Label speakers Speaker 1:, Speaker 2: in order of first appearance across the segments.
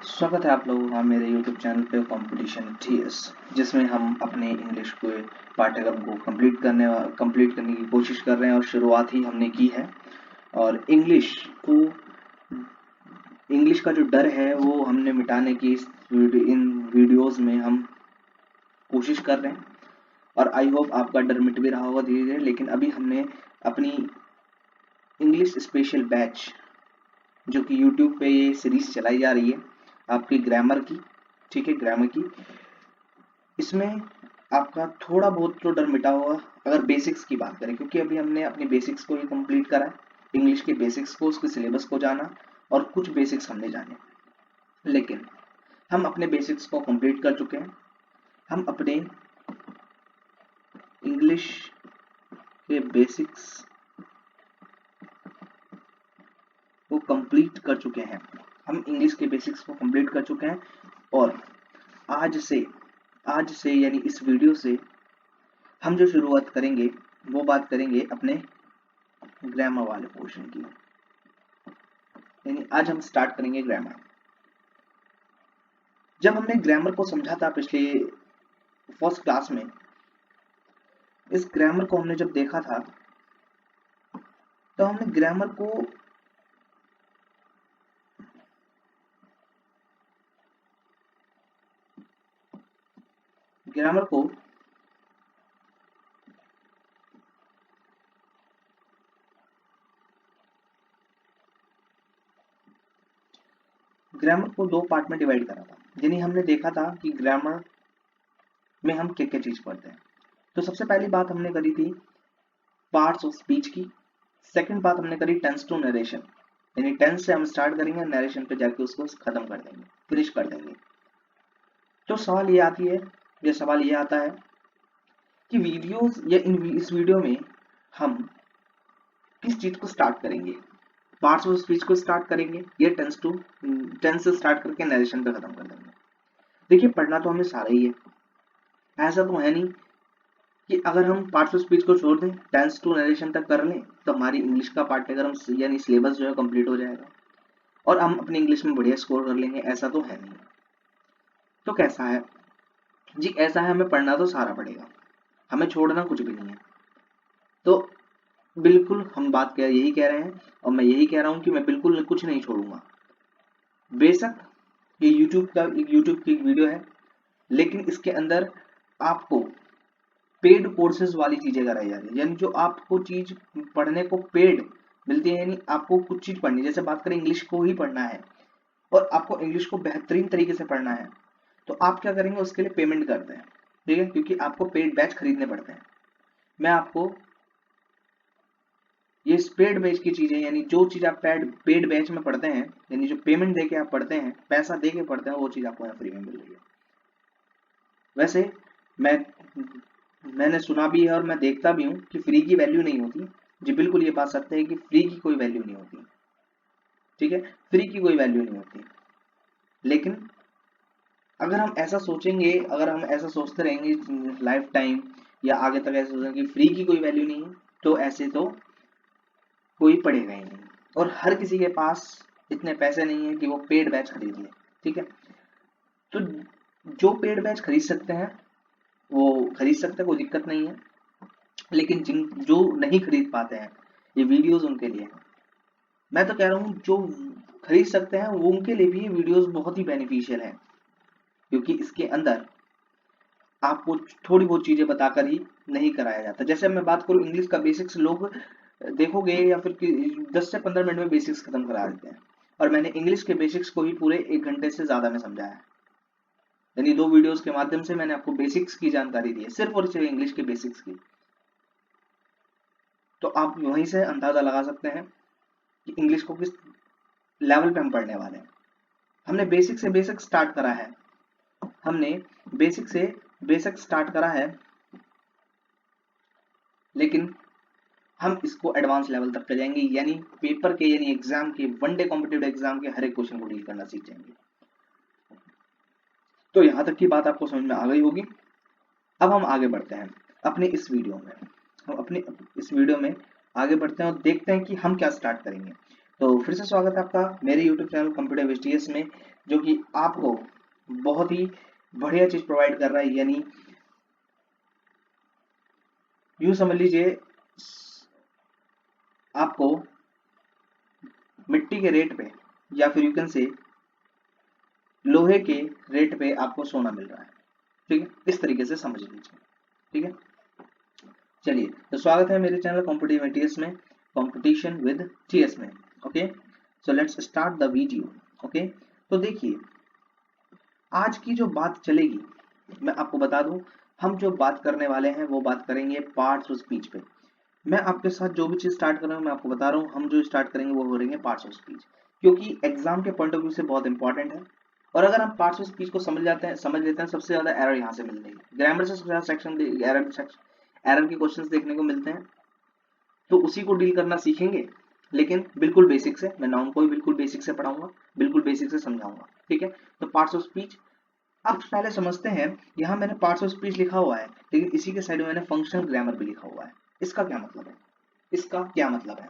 Speaker 1: स्वागत है आप लोगों का मेरे YouTube चैनल पे कंपटीशन TS, जिसमें हम अपने इंग्लिश के पाठ्यक्रम को कंप्लीट करने की कोशिश कर रहे हैं और शुरुआत ही हमने की है। और इंग्लिश का जो डर है वो हमने मिटाने की इन वीडियोस में हम कोशिश कर रहे हैं और आई होप आपका डर मिट भी रहा होगा धीरे धीरे। लेकिन अभी हमने अपनी इंग्लिश स्पेशल बैच, जो कि YouTube पे ये सीरीज चलाई जा रही है आपकी ग्रामर की, ठीक है, ग्रामर की, इसमें आपका थोड़ा बहुत तो डर मिटा होगा अगर बेसिक्स की बात करें, क्योंकि अभी हमने अपने बेसिक्स को ही कंप्लीट करा है। इंग्लिश के बेसिक्स को, उसके सिलेबस को जाना और कुछ बेसिक्स हमने जाने। लेकिन हम अपने बेसिक्स को कंप्लीट कर चुके हैं। हम अपने इंग्लिश के बेसिक्स को कंप्लीट कर चुके हैं। हम इंग्लिश के बेसिक्स को कंप्लीट कर चुके हैं और आज से यानी इस वीडियो से हम जो शुरुआत करेंगे वो बात करेंगे अपने ग्रामर वाले पोर्शन की। यानी आज हम स्टार्ट करेंगे ग्रामर। जब हमने ग्रामर को समझा था पिछले फर्स्ट क्लास में, इस ग्रामर को हमने जब देखा था तो हमने ग्रामर को दो पार्ट में डिवाइड करा था। यानी हमने देखा था कि ग्रामर में हम क्या क्या चीज पढ़ते हैं। तो सबसे पहली बात हमने करी थी पार्ट्स ऑफ स्पीच की। सेकंड बात हमने करी टेंस टू नरेशन, यानी टेंस से हम स्टार्ट करेंगे, नरेशन पे जाके उसको खत्म कर देंगे, फिनिश कर देंगे। तो सवाल ये आता है कि वीडियोस या इस वीडियो में हम किस चीज को स्टार्ट करेंगे, पार्ट्स ऑफ स्पीच को स्टार्ट करेंगे या टेंस से स्टार्ट करके नरेशन पे खत्म कर देंगे। देखिए, पढ़ना तो हमें सारा ही है, ऐसा तो है नहीं कि अगर हम पार्ट्स ऑफ स्पीच को छोड़ दें, टेंस टू नरेशन तक कर लें तो हमारी इंग्लिश का पाठ्यक्रम यानी सिलेबस जो है कंप्लीट हो जाएगा और हम अपनी इंग्लिश में बढ़िया स्कोर कर लेंगे। ऐसा तो है नहीं। तो कैसा है जी? ऐसा है, हमें पढ़ना तो सारा पड़ेगा, हमें छोड़ना कुछ भी नहीं है। तो बिल्कुल हम यही कह रहे हैं और मैं यही कह रहा हूं कि मैं बिल्कुल कुछ नहीं छोड़ूंगा। बेशक ये यूट्यूब की वीडियो है, लेकिन इसके अंदर आपको पेड कोर्सेज वाली चीजें कराई जा रही है। यानी जो आपको चीज पढ़ने को पेड मिलती है, यानी आपको कुछ चीज पढ़नी, जैसे बात करें इंग्लिश को ही पढ़ना है और आपको इंग्लिश को बेहतरीन तरीके से पढ़ना है, तो आप क्या करेंगे, उसके लिए पेमेंट करते हैं, ठीक है, क्योंकि आपको पेड बैच खरीदने पड़ते हैं। मैं आपको ये पेड बैच की चीजें, यानी जो चीज आप पेड बैच में पढ़ते हैं, यानी जो पेमेंट देके आप पढ़ते हैं, पैसा देके पढ़ते हैं, वो चीज आपको यहाँ फ्री में मिल रही है। वैसे मैंने सुना भी है और मैं देखता भी हूँ कि फ्री की वैल्यू नहीं होती जी। बिल्कुल ये बात सत्य है कि फ्री की कोई वैल्यू नहीं होती, ठीक है, फ्री की कोई वैल्यू नहीं होती। लेकिन अगर हम ऐसा सोचेंगे, अगर हम ऐसा सोचते रहेंगे लाइफ टाइम या आगे तक ऐसा सोचेंगे कि फ्री की कोई वैल्यू नहीं है, तो ऐसे तो कोई पढ़ेगा ही नहीं और हर किसी के पास इतने पैसे नहीं है कि वो पेड बैच खरीद ले, ठीक है। तो जो पेड बैच खरीद सकते हैं वो खरीद सकते हैं, कोई दिक्कत नहीं है। लेकिन जो नहीं खरीद पाते हैं, ये वीडियोस उनके लिए है। मैं तो कह रहा हूँ जो खरीद सकते हैं वो उनके लिए भी ये वीडियोस बहुत ही बेनिफिशियल है, क्योंकि इसके अंदर आपको थोड़ी बहुत चीजें बताकर ही नहीं कराया जाता। जैसे मैं बात करूँ इंग्लिश का बेसिक्स, लोग देखोगे या फिर 10 से 15 मिनट में बेसिक्स खत्म करा देते हैं, और मैंने इंग्लिश के बेसिक्स को ही पूरे 1 घंटे से ज्यादा में समझाया है। यानी 2 वीडियोस के माध्यम से मैंने आपको बेसिक्स की जानकारी दी है, सिर्फ और सिर्फ इंग्लिश के बेसिक्स की। तो आप वहीं से अंदाजा लगा सकते हैं कि इंग्लिश को किस लेवल पे हम पढ़ने वाले हैं। हमने बेसिक से बेसिक स्टार्ट करा है, लेकिन हम इसको एडवांस लेवल तक ले जाएंगे, यानी पेपर के, यानी एग्जाम के, वनडे कॉम्पिटिटिव एग्जाम के हर एक क्वेश्चन को डील करना सीख जाएंगे। तो यहां तक की बात आपको समझ में आ गई होगी। अब हम आगे बढ़ते हैं अपने इस वीडियो में, आगे बढ़ते हैं और देखते हैं कि हम क्या स्टार्ट करेंगे। तो फिर से स्वागत है आपका मेरे YouTube चैनल कंप्यूटर HTS में, जो कि आपको बहुत ही बढ़िया चीज प्रोवाइड कर रहा है। यानी यूं समझ लीजिए, आपको मिट्टी के रेट पे या फिर यू कैन से लोहे के रेट पे आपको सोना मिल रहा है। ठीक है, इस तरीके से समझ लीजिए। ठीक है, चलिए तो स्वागत है मेरे चैनल कॉम्पिटिटिव एटीएस में, कंपटीशन विद टीएस में। Okay, so let's start the video. Okay, तो देखिए आज की जो बात चलेगी, मैं आपको बता दूं, हम जो बात करने वाले हैं वो बात करेंगे पार्ट्स ऑफ स्पीच पे। मैं आपके साथ जो भी चीज स्टार्ट कर रहा हूँ मैं आपको बता रहा हूँ, हम जो स्टार्ट करेंगे वो हो रहेंगे पार्ट्स ऑफ स्पीच, क्योंकि एग्जाम के पॉइंट ऑफ व्यू से बहुत इंपॉर्टेंट है। और अगर हम पार्ट्स ऑफ स्पीच को समझ लेते हैं, सबसे ज्यादा एरर यहाँ से मिलने है। ग्रामर से सबसे ज्यादा एरर के क्वेश्चंस देखने को मिलते हैं, तो उसी को डील करना सीखेंगे, लेकिन बिल्कुल बेसिक से। मैं नाउन को भी बिल्कुल बेसिक से पढ़ाऊंगा, बिल्कुल बेसिक से समझाऊंगा। ठीक है, तो पार्ट्स ऑफ स्पीच अब पहले समझते हैं। यहाँ मैंने पार्ट्स ऑफ स्पीच लिखा हुआ है, लेकिन इसी के साइड में मैंने फंक्शनल ग्रामर भी लिखा हुआ है। इसका क्या मतलब है? इसका क्या मतलब है?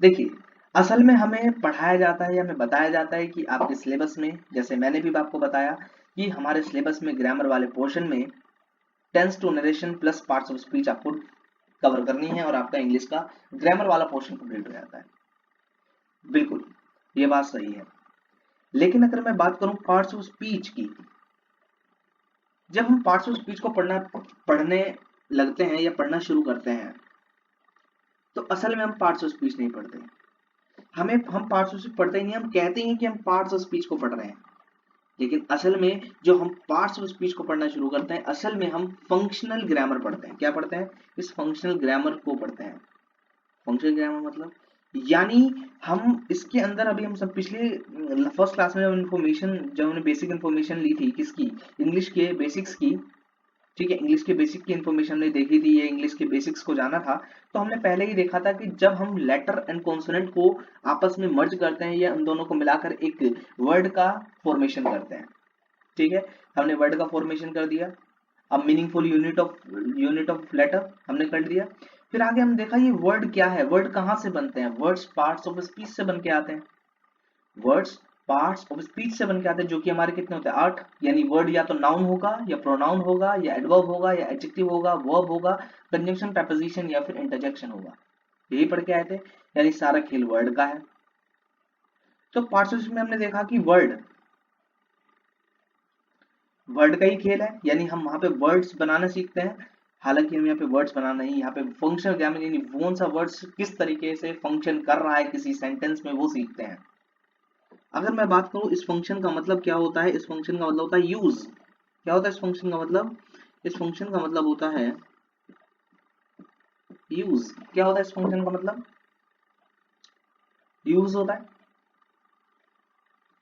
Speaker 1: देखिए, असल में हमें पढ़ाया जाता है या हमें बताया जाता है कि आपके सिलेबस में, जैसे मैंने भी आपको बताया कि हमारे सिलेबस में ग्रामर वाले पोर्शन में tense to narration plus parts of speech आपको कवर करनी है, और आपका इंग्लिश का ग्रामर वाला पोर्शन कंप्लीट हो जाता है। बिल्कुल, ये बात सही है। लेकिन अगर मैं बात करूं पार्ट्स ऑफ स्पीच की, जब हम पार्ट्स ऑफ स्पीच को पढ़ने लगते हैं या पढ़ना शुरू करते हैं, तो असल में हम पार्ट्स ऑफ स्पीच नहीं पढ़ते। हम पार्ट्स ऑफ स्पीच पढ़ते ही नहीं, हम कहते हैं कि हम पार्ट्स ऑफ स्पीच को पढ़ रहे हैं, लेकिन असल में जो हम पार्ट्स ऑफ स्पीच को पढ़ना शुरू करते हैं, असल में हम फंक्शनल ग्रामर पढ़ते हैं। क्या पढ़ते हैं? इस फंक्शनल ग्रामर को पढ़ते हैं। फंक्शनल ग्रामर मतलब, यानी हम इसके अंदर, अभी हम सब पिछले फर्स्ट क्लास में जब हमने बेसिक इन्फॉर्मेशन ली थी, किसकी? इंग्लिश के बेसिक्स की। ठीक है, इंग्लिश के बेसिक की इन्फॉर्मेशन हमने देखी थी, ये इंग्लिश के बेसिक्स को जाना था। तो हमने पहले ही देखा था कि जब हम लेटर एंड कॉन्सोनेंट को आपस में मर्ज करते हैं या उन दोनों को मिलाकर एक वर्ड का फॉर्मेशन करते हैं। ठीक है, हमने वर्ड का फॉर्मेशन कर दिया। अब मीनिंगफुल यूनिट ऑफ लेटर हमने कर दिया। फिर आगे हम देखा ये वर्ड क्या है, वर्ड कहाँ से बनते हैं। वर्ड्स पार्ट्स ऑफ स्पीच से बन के आते हैं। वर्ड्स पार्ट्स ऑफ स्पीच से बन के आते हैं, जो कि हमारे कितने होते हैं? 8। यानी वर्ड या तो नाउन होगा, या प्रोनाउन होगा, या एडवर्ब होगा, या एडजेक्टिव होगा, वर्ब होगा, कंजंक्शन, प्रीपोजिशन या फिर इंटरजेक्शन होगा। यही पढ़ के आए थे। यानी सारा खेल वर्ड का है। तो पार्ट्स ऑफ स्पीच में हमने देखा कि वर्ड का ही खेल है, यानी हम वहां पे वर्ड्स बनाना सीखते हैं। हालांकि हम यहाँ पे वर्ड्स बनाना नहीं, यहाँ पे फंक्शनल ग्रामर, यानी कौन सा वर्ड्स किस तरीके से फंक्शन कर रहा है किसी सेंटेंस में, वो सीखते हैं। अगर मैं बात करूं इस फंक्शन का मतलब क्या होता है, इस फंक्शन का मतलब होता है यूज। क्या होता है इस फंक्शन का मतलब? इस फंक्शन का मतलब होता है यूज। क्या होता है इस फंक्शन का मतलब? यूज होता है।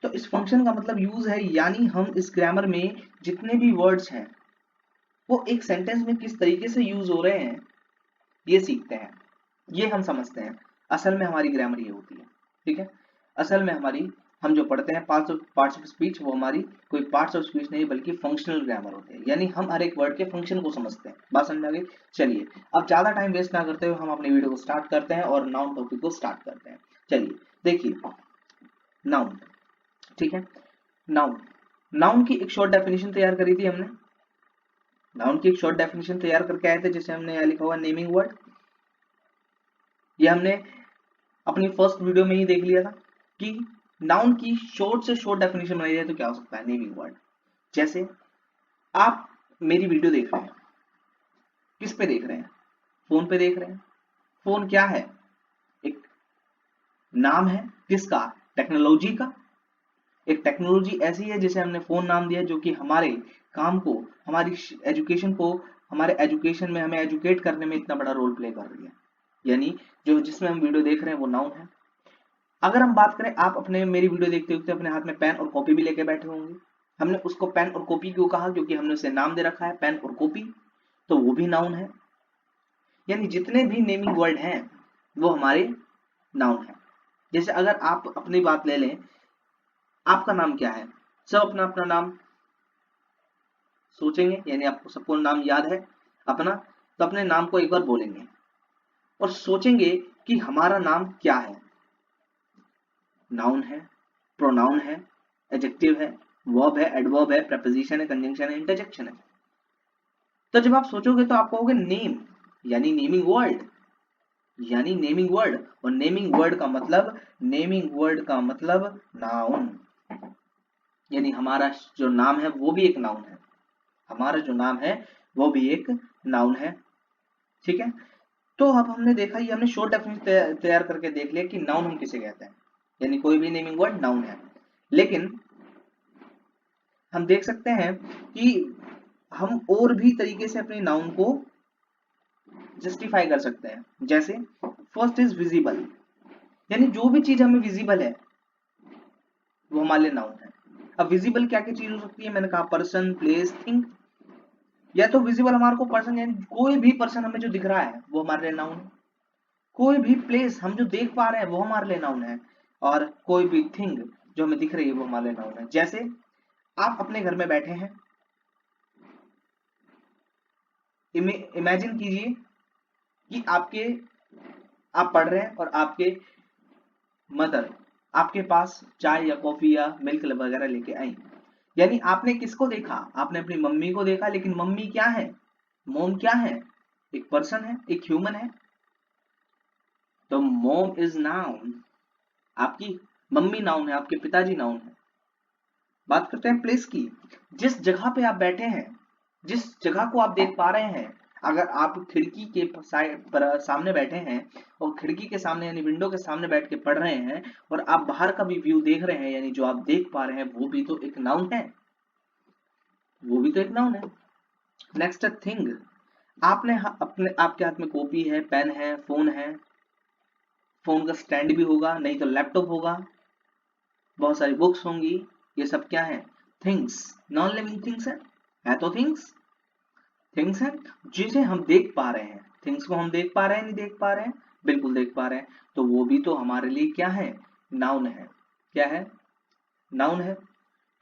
Speaker 1: तो इस फंक्शन का मतलब यूज है, यानी हम इस ग्रामर में जितने भी वर्ड्स हैं वो एक सेंटेंस में किस तरीके से यूज हो रहे हैं, ये सीखते हैं, ये हम समझते हैं। असल में हमारी ग्रामर ये होती है। ठीक है, असल में हमारी, हम जो पढ़ते हैं पार्ट्स ऑफ स्पीच, वो हमारी कोई पार्ट्स ऑफ स्पीच नहीं बल्कि फंक्शनल ग्रामर होते हैं। यानी हम हर एक वर्ड के फंक्शन को समझते हैं। बात समझ में आ गई? चलिए अब ज्यादा टाइम वेस्ट ना करते हुए हम अपनी वीडियो को स्टार्ट करते हैं और नाउन टॉपिक को स्टार्ट करते हैं। चलिए देखिए, नाउन। ठीक है, नाउन, नाउन की एक शॉर्ट डेफिनेशन तैयार करी थी हमने। नाउन की एक शॉर्ट डेफिनेशन तैयार करके आए थे, जिसे हमने यहाँ लिखा हुआ नेमिंग वर्ड। ये हमने अपनी फर्स्ट वीडियो में ही देख लिया था कि नाउन की शॉर्ट से शॉर्ट डेफिनेशन बनाई जाए तो क्या हो सकता है? Naming word. जैसे आप मेरी वीडियो देख रहे हैं, किस पे देख रहे हैं? फोन पे देख रहे हैं। फोन क्या है? एक नाम है, किसका? टेक्नोलॉजी का। एक टेक्नोलॉजी ऐसी है जिसे हमने फोन नाम दिया, जो कि हमारे काम को, हमारी एजुकेशन को, हमारे एजुकेशन में हमें एजुकेट करने में इतना बड़ा रोल प्ले कर रही है। यानी जो जिसमें हम वीडियो देख रहे हैं वो नाउन है। अगर हम बात करें, आप अपने मेरी वीडियो देखते वक्त अपने हाथ में पेन और कॉपी भी लेके बैठे होंगे। हमने उसको पेन और कॉपी क्यों कहा? क्योंकि हमने उसे नाम दे रखा है पेन और कॉपी, तो वो भी नाउन है। यानी जितने भी नेमिंग वर्ड हैं वो हमारे नाउन है। जैसे अगर आप अपनी बात ले लें, आपका नाम क्या है? सब अपना अपना नाम सोचेंगे, यानी आपको सबको नाम याद है अपना, तो अपने नाम को एक बार बोलेंगे और सोचेंगे कि हमारा नाम क्या है। नाउन है, प्रोनाउन है, एडजेक्टिव है, वर्ब है, एडवर्ब है, प्रेपोजिशन है, कंजंक्शन है, इंटरजेक्शन है। तो जब आप सोचोगे तो आप कहोगे नेम यानी नेमिंग वर्ड, यानी नेमिंग वर्ड, और नेमिंग वर्ड का मतलब नाउन, यानी हमारा जो नाम है वो भी एक नाउन है, हमारा जो नाम है वो भी एक नाउन है। ठीक है, तो अब हमने देखा, ये हमने शॉर्ट डेफिनेशन तैयार करके देख लिया कि नाउन हम किसे कहते हैं, यानी कोई भी नेमिंग वर्ड नाउन है। लेकिन हम देख सकते हैं कि हम और भी तरीके से अपने नाउन को जस्टिफाई कर सकते हैं। जैसे फर्स्ट इज विजिबल, यानी जो भी चीज हमें विजिबल है वो हमारे लिए नाउन है। अब विजिबल क्या क्या चीज हो सकती है, मैंने कहा पर्सन, प्लेस, थिंग। या तो विजिबल हमारे को पर्सन, यानी कोई भी पर्सन हमें जो दिख रहा है वो हमारे लिए नाउन है, कोई भी प्लेस हम जो देख पा रहे हैं वो हमारे लिए नाउन है, और कोई भी थिंग जो हमें दिख रही है वो हमारे लिए नाउन है। जैसे आप अपने घर में बैठे हैं, इमेजिन कीजिए कि आप पढ़ रहे हैं और आपके मदर आपके पास चाय या कॉफी या मिल्क वगैरह लेके आई, यानी आपने किसको देखा, आपने अपनी मम्मी को देखा। लेकिन मम्मी क्या है, मोम क्या है, एक पर्सन है, एक ह्यूमन है। तो मोम इज नाउन, आपकी मम्मी नाउन है, आपके पिताजी नाउन है। बात करते हैं प्लेस की, जिस जगह पे आप बैठे हैं, जिस जगह को आप देख पा रहे हैं, अगर आप खिड़की के सामने बैठे हैं और खिड़की के सामने यानी विंडो के सामने बैठ के पढ़ रहे हैं और आप बाहर का भी व्यू देख रहे हैं, यानी जो आप देख पा रहे हैं वो भी तो एक नाउन है, वो भी तो एक नाउन है। नेक्स्ट थिंग, आपके हाथ में कॉपी है, पेन है, फोन का स्टैंड भी होगा, नहीं तो लैपटॉप होगा, बहुत सारी बुक्स होंगी, ये सब क्या है, थिंग्स, नॉन लिविंग थिंग्स है तो थिंग्स है जिसे हम देख पा रहे हैं। थिंग्स को हम देख पा रहे हैं, नहीं देख पा रहे हैं, बिल्कुल देख पा रहे हैं, तो वो भी तो हमारे लिए क्या है, नाउन है। क्या है, नाउन है।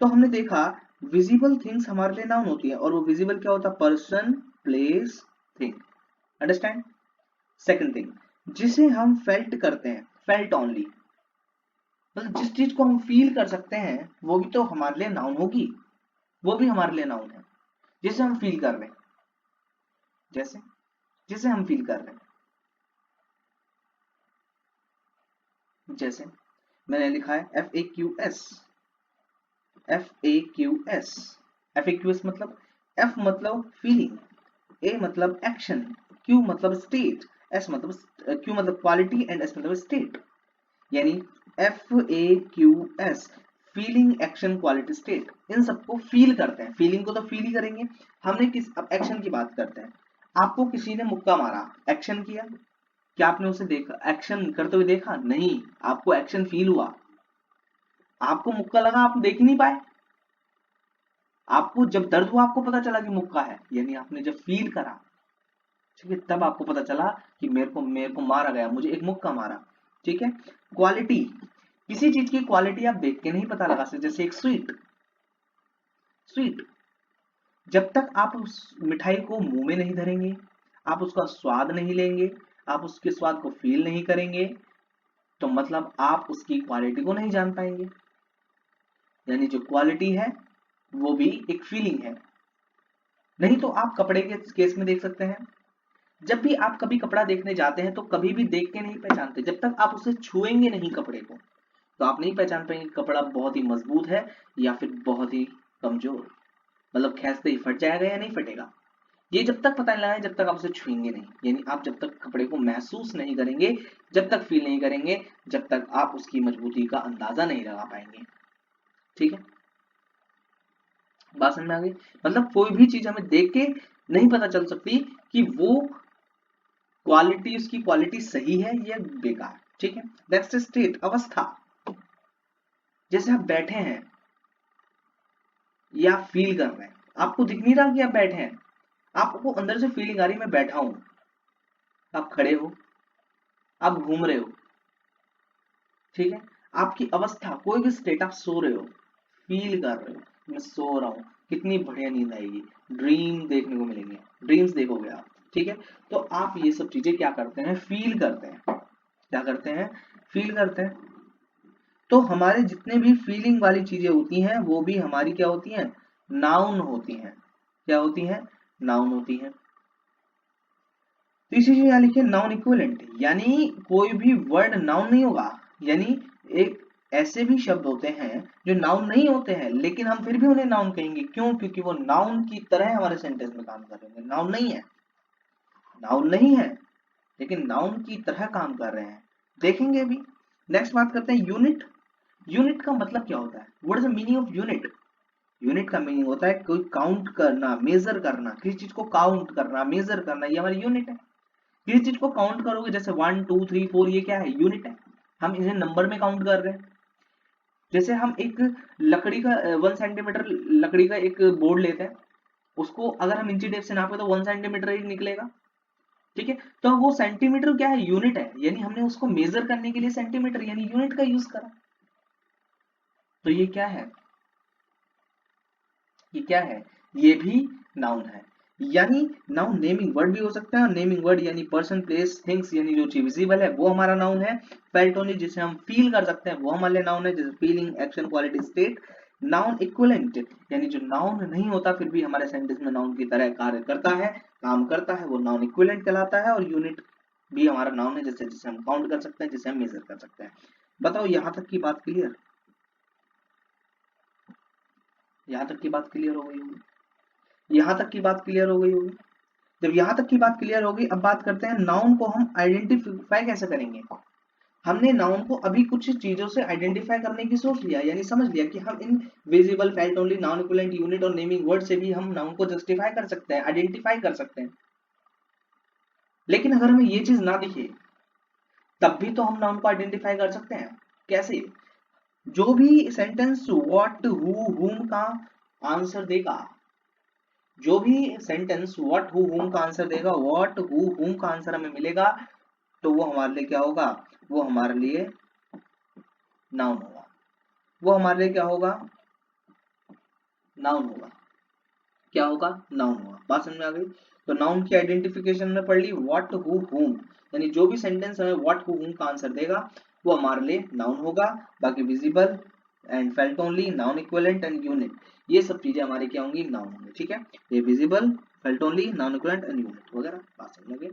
Speaker 1: तो हमने देखा विजिबल थिंग्स हमारे लिए नाउन होती है, और वो विजिबल क्या होता है, person, place, thing. Understand. Second thing, जिसे हम फेल्ट करते हैं, फेल्ट ओनली, मतलब जिस चीज को हम फील कर सकते हैं वो भी तो हमारे लिए नाउन होगी, वो भी हमारे लिए नाउन है, जिसे हम फील कर रहे हैं, जिसे हम फील कर रहे हैं। जैसे मैंने लिखा है FAQS, FAQS, FAQS मतलब F मतलब फीलिंग, A मतलब एक्शन, Q मतलब स्टेट, Q मतलब क्वालिटी एंड S मतलब स्टेट, यानी FAQS, feeling, action, quality, state, इन सबको फील करते हैं। फीलिंग को तो फील ही करेंगे। हमने अब एक्शन की बात करते हैं, आपको किसी ने मुक्का मारा, एक्शन किया, क्या आपने उसे देखा, एक्शन करते हुए देखा, नहीं, आपको एक्शन फील हुआ, आपको मुक्का लगा, आप देख ही नहीं पाए, आपको जब दर्द हुआ आपको पता चला कि मुक्का है, यानी आपने जब फील करा, ठीक है, तब आपको पता चला कि मेरे को मारा गया, मुझे एक मुक्का मारा। ठीक है, क्वालिटी, किसी चीज की क्वालिटी आप देख के नहीं पता लगा सकते। जैसे एक स्वीट, जब तक आप उस मिठाई को मुंह में नहीं धरेंगे, आप उसका स्वाद नहीं लेंगे, आप उसके स्वाद को फील नहीं करेंगे, तो मतलब आप उसकी क्वालिटी को नहीं जान पाएंगे। यानी जो क्वालिटी है वो भी एक फीलिंग है। नहीं तो आप कपड़े के केस में देख सकते हैं, जब भी आप कभी कपड़ा देखने जाते हैं तो कभी भी देख के नहीं पहचानते, जब तक आप उसे छुएंगे नहीं कपड़े को, तो आप नहीं पहचान पाएंगे कपड़ा बहुत ही मजबूत है या फिर बहुत ही कमजोर, मतलब खींचते ही फट जाएगा या नहीं फटेगा, ये जब तक पता नहीं लगा जब तक आप उसे छुएंगे नहीं। यानी आप जब तक कपड़े को महसूस नहीं करेंगे, जब तक फील नहीं करेंगे, जब तक आप उसकी मजबूती का अंदाजा नहीं लगा पाएंगे। ठीक है, बात समझ में आ गई। मतलब कोई भी चीज हमें देख के नहीं पता चल सकती कि वो क्वालिटी, उसकी क्वालिटी सही है या बेकार। ठीक है, नेक्स्ट स्टेट, अवस्था, जैसे आप बैठे हैं या फील कर रहे हैं, आपको दिख नहीं रहा कि आप बैठे हैं, आपको अंदर से फीलिंग आ रही है मैं बैठा हूं, आप खड़े हो, आप घूम रहे हो, ठीक है, आपकी अवस्था, कोई भी स्टेट, आप सो रहे हो, फील कर रहे हो, मैं सो रहा हूं, कितनी बढ़िया नींद आएगी, ड्रीम देखने को मिलेंगे, ड्रीम्स देखोगे आप। ठीक है, तो आप ये सब चीजें क्या करते हैं, फील करते हैं, क्या करते हैं, फील करते हैं। तो हमारे जितने भी फीलिंग वाली चीजें होती हैं वो भी हमारी क्या होती हैं, नाउन होती हैं। क्या होती हैं, नाउन होती हैं। तीसरी चीज यहाँ लिखिए नाउन इक्विवेलेंट, यानी कोई भी वर्ड नाउन नहीं होगा, यानी एक ऐसे भी शब्द होते हैं जो नाउन नहीं होते हैं लेकिन हम फिर भी उन्हें नाउन कहेंगे। क्यों? क्योंकि वो नाउन की तरह हमारे सेंटेंस में काम कर रहे हैं। नाउन नहीं है, नाउन नहीं है लेकिन नाउन की तरह काम कर रहे हैं, देखेंगे अभी। नेक्स्ट बात करते हैं यूनिट। यूनिट का मतलब क्या होता है, what is the meaning of unit? Unit का मीनिंग होता है कोई काउंट करना, मेजर करना, किसी चीज को काउंट करना, मेजर करना, ये हमारी यूनिट है। किसी चीज को काउंट करोगे जैसे 1 2 3 4, ये क्या है, यूनिट है। हम इन्हें नंबर में काउंट कर रहे हैं। जैसे हम एक लकड़ी का 1 सेंटीमीटर लकड़ी का एक बोर्ड लेते हैं, उसको अगर हम इंची टेप से नापे तो 1 सेंटीमीटर ही निकलेगा। ठीक है, तो वो सेंटीमीटर क्या है, यूनिट है, यानी हमने उसको मेजर करने के लिए सेंटीमीटर यानी यूनिट का यूज करा। तो ये क्या है, ये क्या है, ये भी नाउन है। यानी नाउन नेमिंग वर्ड भी हो सकता है, और नेमिंग वर्ड यानी पर्सन प्लेस थिंग्स, यानी जो चीज विजिबल है वो हमारा नाउन है। फेल्ट ओनली, जिसे हम फील कर सकते हैं वो हमारे लिए नाउन है, जैसे feeling, action, quality, state. Noun equivalent, यानी जो नाउन नहीं होता फिर भी हमारे सेंटेंस में नाउन की तरह कार्य करता है, काम करता है, वो नाउन इक्विवेलेंट कहलाता है। और यूनिट भी हमारा नाउन है, जैसे जिसे हम काउंट कर सकते हैं, जिसे हम मेजर कर सकते हैं। बताओ यहां तक की बात क्लियर? यहां तक की बात क्लियर हो गई होगी, यहां तक की बात क्लियर हो गई होगी। जब यहां तक की बात क्लियर होगी, अब बात करते हैं नाउन को हम आइडेंटिफाई कैसे करेंगे। हमने नाउन को अभी कुछ चीजों से आइडेंटिफाई करने की सोच लिया, यानी समझ लिया कि हम in visible, felt only, noun equivalent, unit और नेमिंग वर्ड से भी हम नाउन को जस्टिफाई कर सकते हैं, आइडेंटिफाई कर सकते हैं। लेकिन अगर हमें ये चीज ना दिखे तब भी तो हम नाउन को आइडेंटिफाई कर सकते हैं। कैसे? जो भी सेंटेंस व्हाट, हु, हुम का आंसर देगा, जो भी सेंटेंस व्हाट, हु, हुम का आंसर देगा, व्हाट, हु, हुम का आंसर हमें मिलेगा, तो वो हमारे लिए क्या होगा, वो हमारे लिए नाउन होगा। वो हमारे लिए क्या होगा, नाउन होगा। क्या होगा, नाउन होगा। बात समझ में आ गई? तो नाउन की आइडेंटिफिकेशन में पढ़ ली, व्हाट, हु, हुम, यानी जो भी सेंटेंस हमें व्हाट, हु, हुम का आंसर देगा वो हमारे लिए नाउन होगा। बाकी visible and felt only, noun equivalent and unit, ये सब चीजें हमारी क्या होंगी, नाउन होंगी। ठीक है, ये visible, felt only, noun equivalent and unit वगैरह, बात समझ में गई?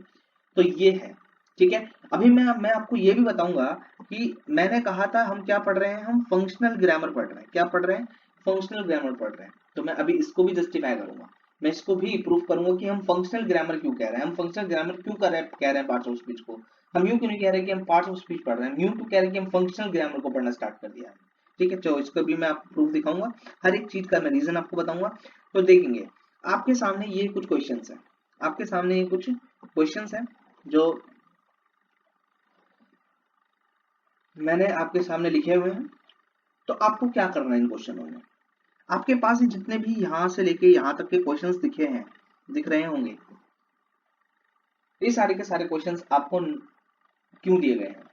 Speaker 1: तो ये है। ठीक है, अभी मैं आपको ये भी बताऊंगा कि मैंने कहा था हम क्या पढ़ रहे हैं, हम फंक्शनल ग्रामर पढ़ रहे हैं। क्या पढ़ रहे हैं, फंक्शनल ग्रामर पढ़ रहे हैं। तो मैं अभी इसको भी जस्टिफाई करूंगा, मैं इसको भी प्रूफ करूंगा कि हम फंक्शनल ग्रामर क्यों कह रहे हैं, हम फंक्शनल ग्रामर क्यों कह रहे हैं पार्ट्स ऑफ स्पीच को। हम यूं क्यों नहीं कह रहे कि हम पार्ट्स ऑफ स्पीच पढ़ रहे हैं, यूं क्यों कह रहे हैं कि हम फंक्शनल ग्रामर को पढ़ना स्टार्ट कर दिया है। ठीक है, चलो इसको भी मैं आपको प्रूफ दिखाऊंगा, हर एक चीज का मैं रीजन आपको बताऊंगा। तो देखेंगे आपके सामने ये कुछ क्वेश्चंस है, आपके सामने ये कुछ क्वेश्चंस है जो मैंने आपके सामने लिखे हुए हैं। तो आपको क्या करना है इन क्वेश्चनों में, आपके पास जितने भी यहां से लेके यहां तक के क्वेश्चंस दिखे हैं, दिख रहे होंगे, ये सारे के सारे क्वेश्चंस आपको क्यों दिए गए हैं,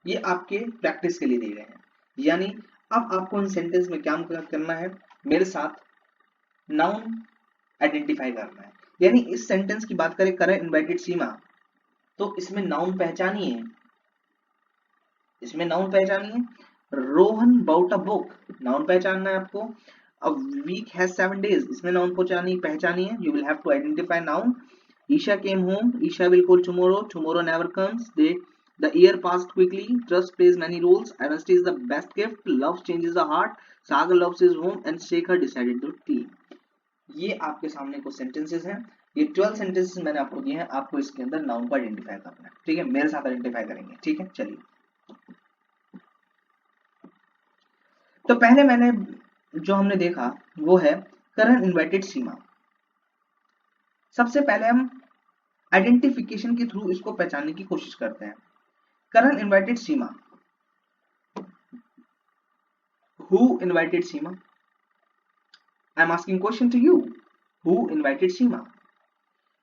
Speaker 1: ये आपके प्रैक्टिस के लिए दिए गए हैं। यानी अब आपको इन सेंटेंस में क्या करना है, मेरे साथ नाउन आइडेंटिफाई करना है। यानी इस सेंटेंस की बात करें, करें इनवाइटेड सीमा, तो इसमें नाउन पहचानिए, इसमें नाउन पहचानिए। Rohan bought a book, noun पहचानना है आपको। अ वीक हैज 7 days, इसमें नाउन पहचानिए, you will have to identify noun. Isha came home, Isha will call tomorrow, tomorrow never comes, the the year passed quickly, trust plays many roles, honesty is the best gift, love changes the heart, Sagar loves his home and Shekhar decided to tea. ये आपके सामने कुछ sentences हैं, ये 12 sentences मैंने आपको दिए हैं, आपको इसके अंदर नाउन को आइडेंटिफाई करना है। ठीक है, मेरे साथ आइडेंटिफाई करेंगे। ठीक है, चलिए। तो पहले मैंने जो हमने देखा वो है करंट इन्वर्टेड सीमा। सबसे पहले हम आइडेंटिफिकेशन के थ्रू इसको पहचानने की कोशिश करते हैं। Current inverted Seema, who invited Seema, I am asking question to you, who invited Seema,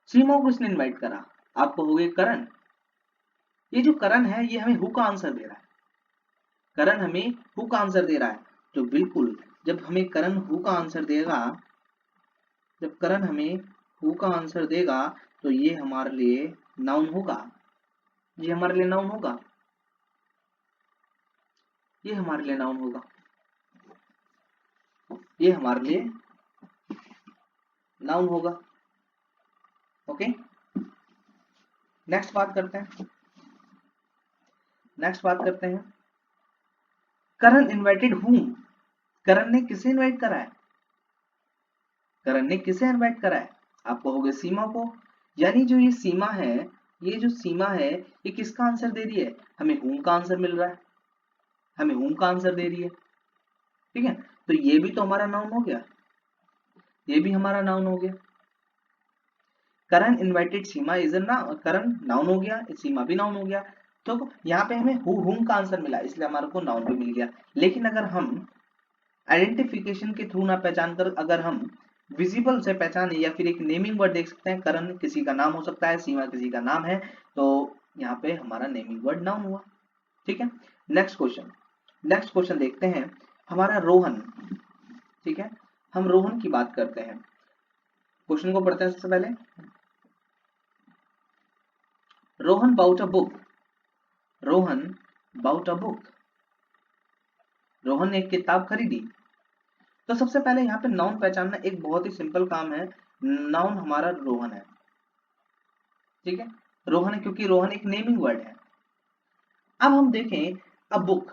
Speaker 1: Seema को किसने इन्वाइट करा, आप कहोगे करण। ये जो करण है ये हमें हु का आंसर दे रहा है, करण हमें हु का आंसर दे रहा है। तो बिल्कुल जब हमें करण हु का आंसर देगा, जब करण हमें हु का आंसर देगा तो ये हमारे लिए नाउन होगा, ये हमारे लिए नाउन होगा। ये हमारे लिए नाउन होगा, ये हमारे लिए नाउन होगा। ओके, नेक्स्ट बात करते हैं, करण इनवाइटेड हूम, करण ने किसे इनवाइट करा है, करण ने किसे इनवाइट करा है, आप कहोगे सीमा को, यानी जो ये सीमा है, ये जो सीमा है ये किसका आंसर दे रही है, हमें हूम का आंसर मिल रहा है, हमें हूम का आंसर दे रही है। ठीक है, तो ये भी तो हमारा नाउन हो गया, ये भी हमारा नाउन हो गया। करण इनवाइटेड सीमा इज ना, करण नाउन हो गया, सीमा भी नाउन हो गया, तो यहाँ पे हमें हूम का आंसर मिला, इसलिए हमारे को नाउन भी मिल गया। लेकिन अगर हम आइडेंटिफिकेशन के थ्रू ना पहचान कर, अगर हम विजिबल से पहचाने या फिर एक नेमिंग वर्ड देख सकते हैं, करण किसी का नाम हो सकता है, सीमा किसी का नाम है, तो यहाँ पे हमारा नेमिंग वर्ड नाउन हुआ। ठीक है, नेक्स्ट क्वेश्चन देखते हैं, हमारा रोहन। ठीक है, हम रोहन की बात करते हैं, क्वेश्चन को पढ़ते हैं सबसे पहले। Rohan bought a book, Rohan bought a book, Rohan ने एक किताब खरीदी। तो सबसे पहले यहाँ पे नाउन पहचानना एक बहुत ही सिंपल काम है, नाउन हमारा रोहन है। ठीक है, रोहन है क्योंकि रोहन एक नेमिंग वर्ड है। अब हम देखें, अब बुक,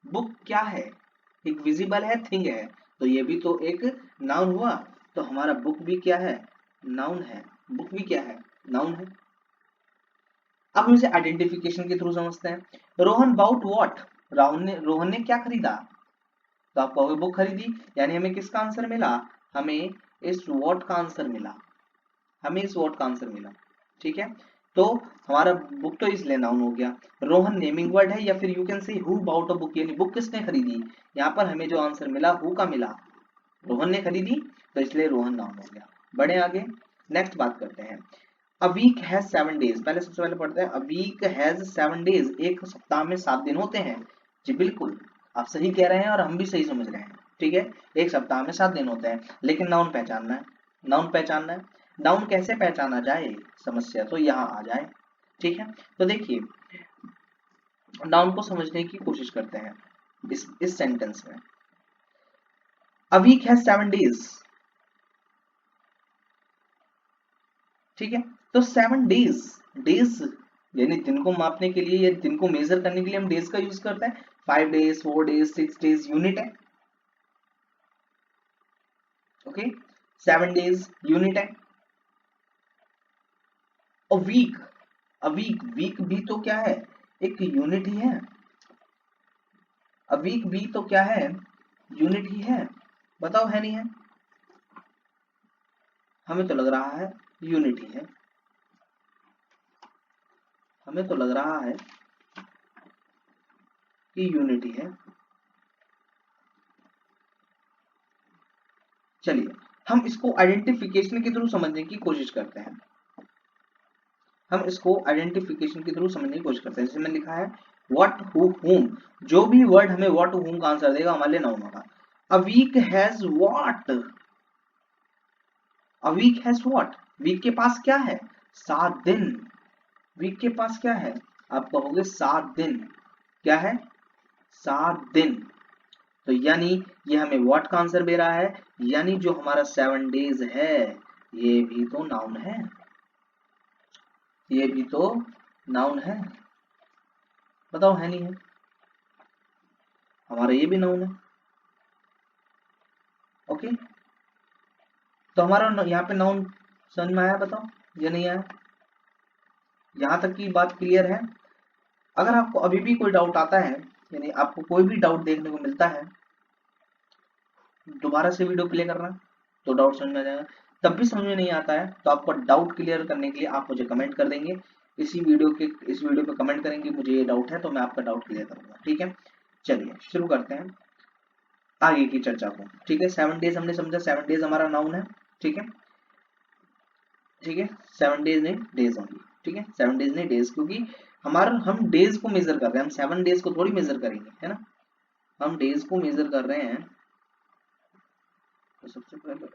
Speaker 1: बुक क्या है, एक विजिबल है, थिंग है, तो ये भी तो एक नाउन हुआ, तो हमारा बुक भी क्या है, नाउन है, बुक भी क्या है, नाउन है। अब हम इसे आइडेंटिफिकेशन के थ्रू समझते हैं। रोहन बाउट व्हाट, रोहन ने क्या खरीदा, तो आप कहोगे बुक खरीदी, यानी हमें किसका आंसर मिला, हमें इस व्हाट का आंसर मिला, हमें इस व्हाट का आंसर मिला। ठीक है, तो हमारा बुक तो इसलिए नाउन हो गया। रोहन नेमिंग वर्ड है, या फिर you can say who bought a book, यानी बुक किसने खरीदी, यहाँ पर हमें जो आंसर मिला हु का मिला, रोहन ने खरीदी, तो इसलिए रोहन नाउन हो गया। बढ़े आगे, नेक्स्ट बात करते हैं, अ वीक हैज 7 डेज। पहले सबसे पहले पढ़ते हैं, अ वीक हैज 7 डेज, एक सप्ताह में 7 दिन होते हैं। जी बिल्कुल, आप सही कह रहे हैं और हम भी सही समझ रहे हैं। ठीक है, एक सप्ताह में 7 दिन होते हैं, लेकिन नाउन पहचानना है, नाउन पहचानना है। नाउन कैसे पहचाना जाए, समस्या तो यहाँ आ जाए। ठीक है, तो देखिए, नाउन को समझने की कोशिश करते हैं इस सेंटेंस में। A week has 7 days. ठीक है, तो 7 डेज, डेज यानी दिन को मापने के लिए या दिन को मेजर करने के लिए हम डेज का यूज करते हैं। 5 डेज, 4 डेज, 6 डेज यूनिट है। ओके, 7 डेज यूनिट है। और वीक, अ वीक, वीक भी तो क्या है, एक यूनिट ही है। अ वीक भी तो क्या है, यूनिट ही है। बताओ है नहीं है, हमें तो लग रहा है यूनिट ही है, हमें तो लग रहा है कि यूनिट ही है। चलिए, हम इसको आइडेंटिफिकेशन के थ्रू समझने की कोशिश करते हैं, हम इसको आइडेंटिफिकेशन के थ्रू समझने की कोशिश करते हैं। जैसे मैंने लिखा है व्हाट, हु, whom, जो भी वर्ड हमें व्हाट, whom का आंसर देगा हमारे लिए नाउन होगा। A week has what, a week has what, week के पास क्या है, 7 दिन। वीक के पास क्या है, आप कहोगे 7 दिन, क्या है, 7 दिन। तो यानी ये हमें व्हाट का आंसर दे रहा है, यानी जो हमारा 7 डेज है ये भी तो नाउन है, ये भी तो नाउन है। बताओ है नहीं है, हमारा ये भी नाउन है। ओके, तो हमारा यहाँ पे नाउन समझ में आया, बताओ ये नहीं आया, यहाँ तक की बात क्लियर है। अगर आपको अभी भी कोई डाउट आता है, यानी आपको कोई भी डाउट देखने को मिलता है, दोबारा से वीडियो प्ले करना, तो डाउट समझ में आ जाएगा। तब भी समझ में नहीं आता है तो आपको डाउट क्लियर करने के लिए आप मुझे कमेंट कर देंगे, इस वीडियो पे कमेंट करेंगे मुझे ये डाउट है, तो मैं आपका डाउट क्लियर करूंगा। ठीक है, चलिए शुरू करते हैं आगे की चर्चा को। ठीक है, 7 डेज हमने समझा, 7 डेज हमारा नाउन है। ठीक है, ठीक है, 7 डेज नहीं डेज होंगी। ठीक है, 7 डेज नहीं डेज, क्योंकि हमारा हम डेज को मेजर कर रहे हैं, हम 7 डेज को थोड़ी मेजर करेंगे, है ना, हम डेज को मेजर कर रहे हैं। तो सबसे पहले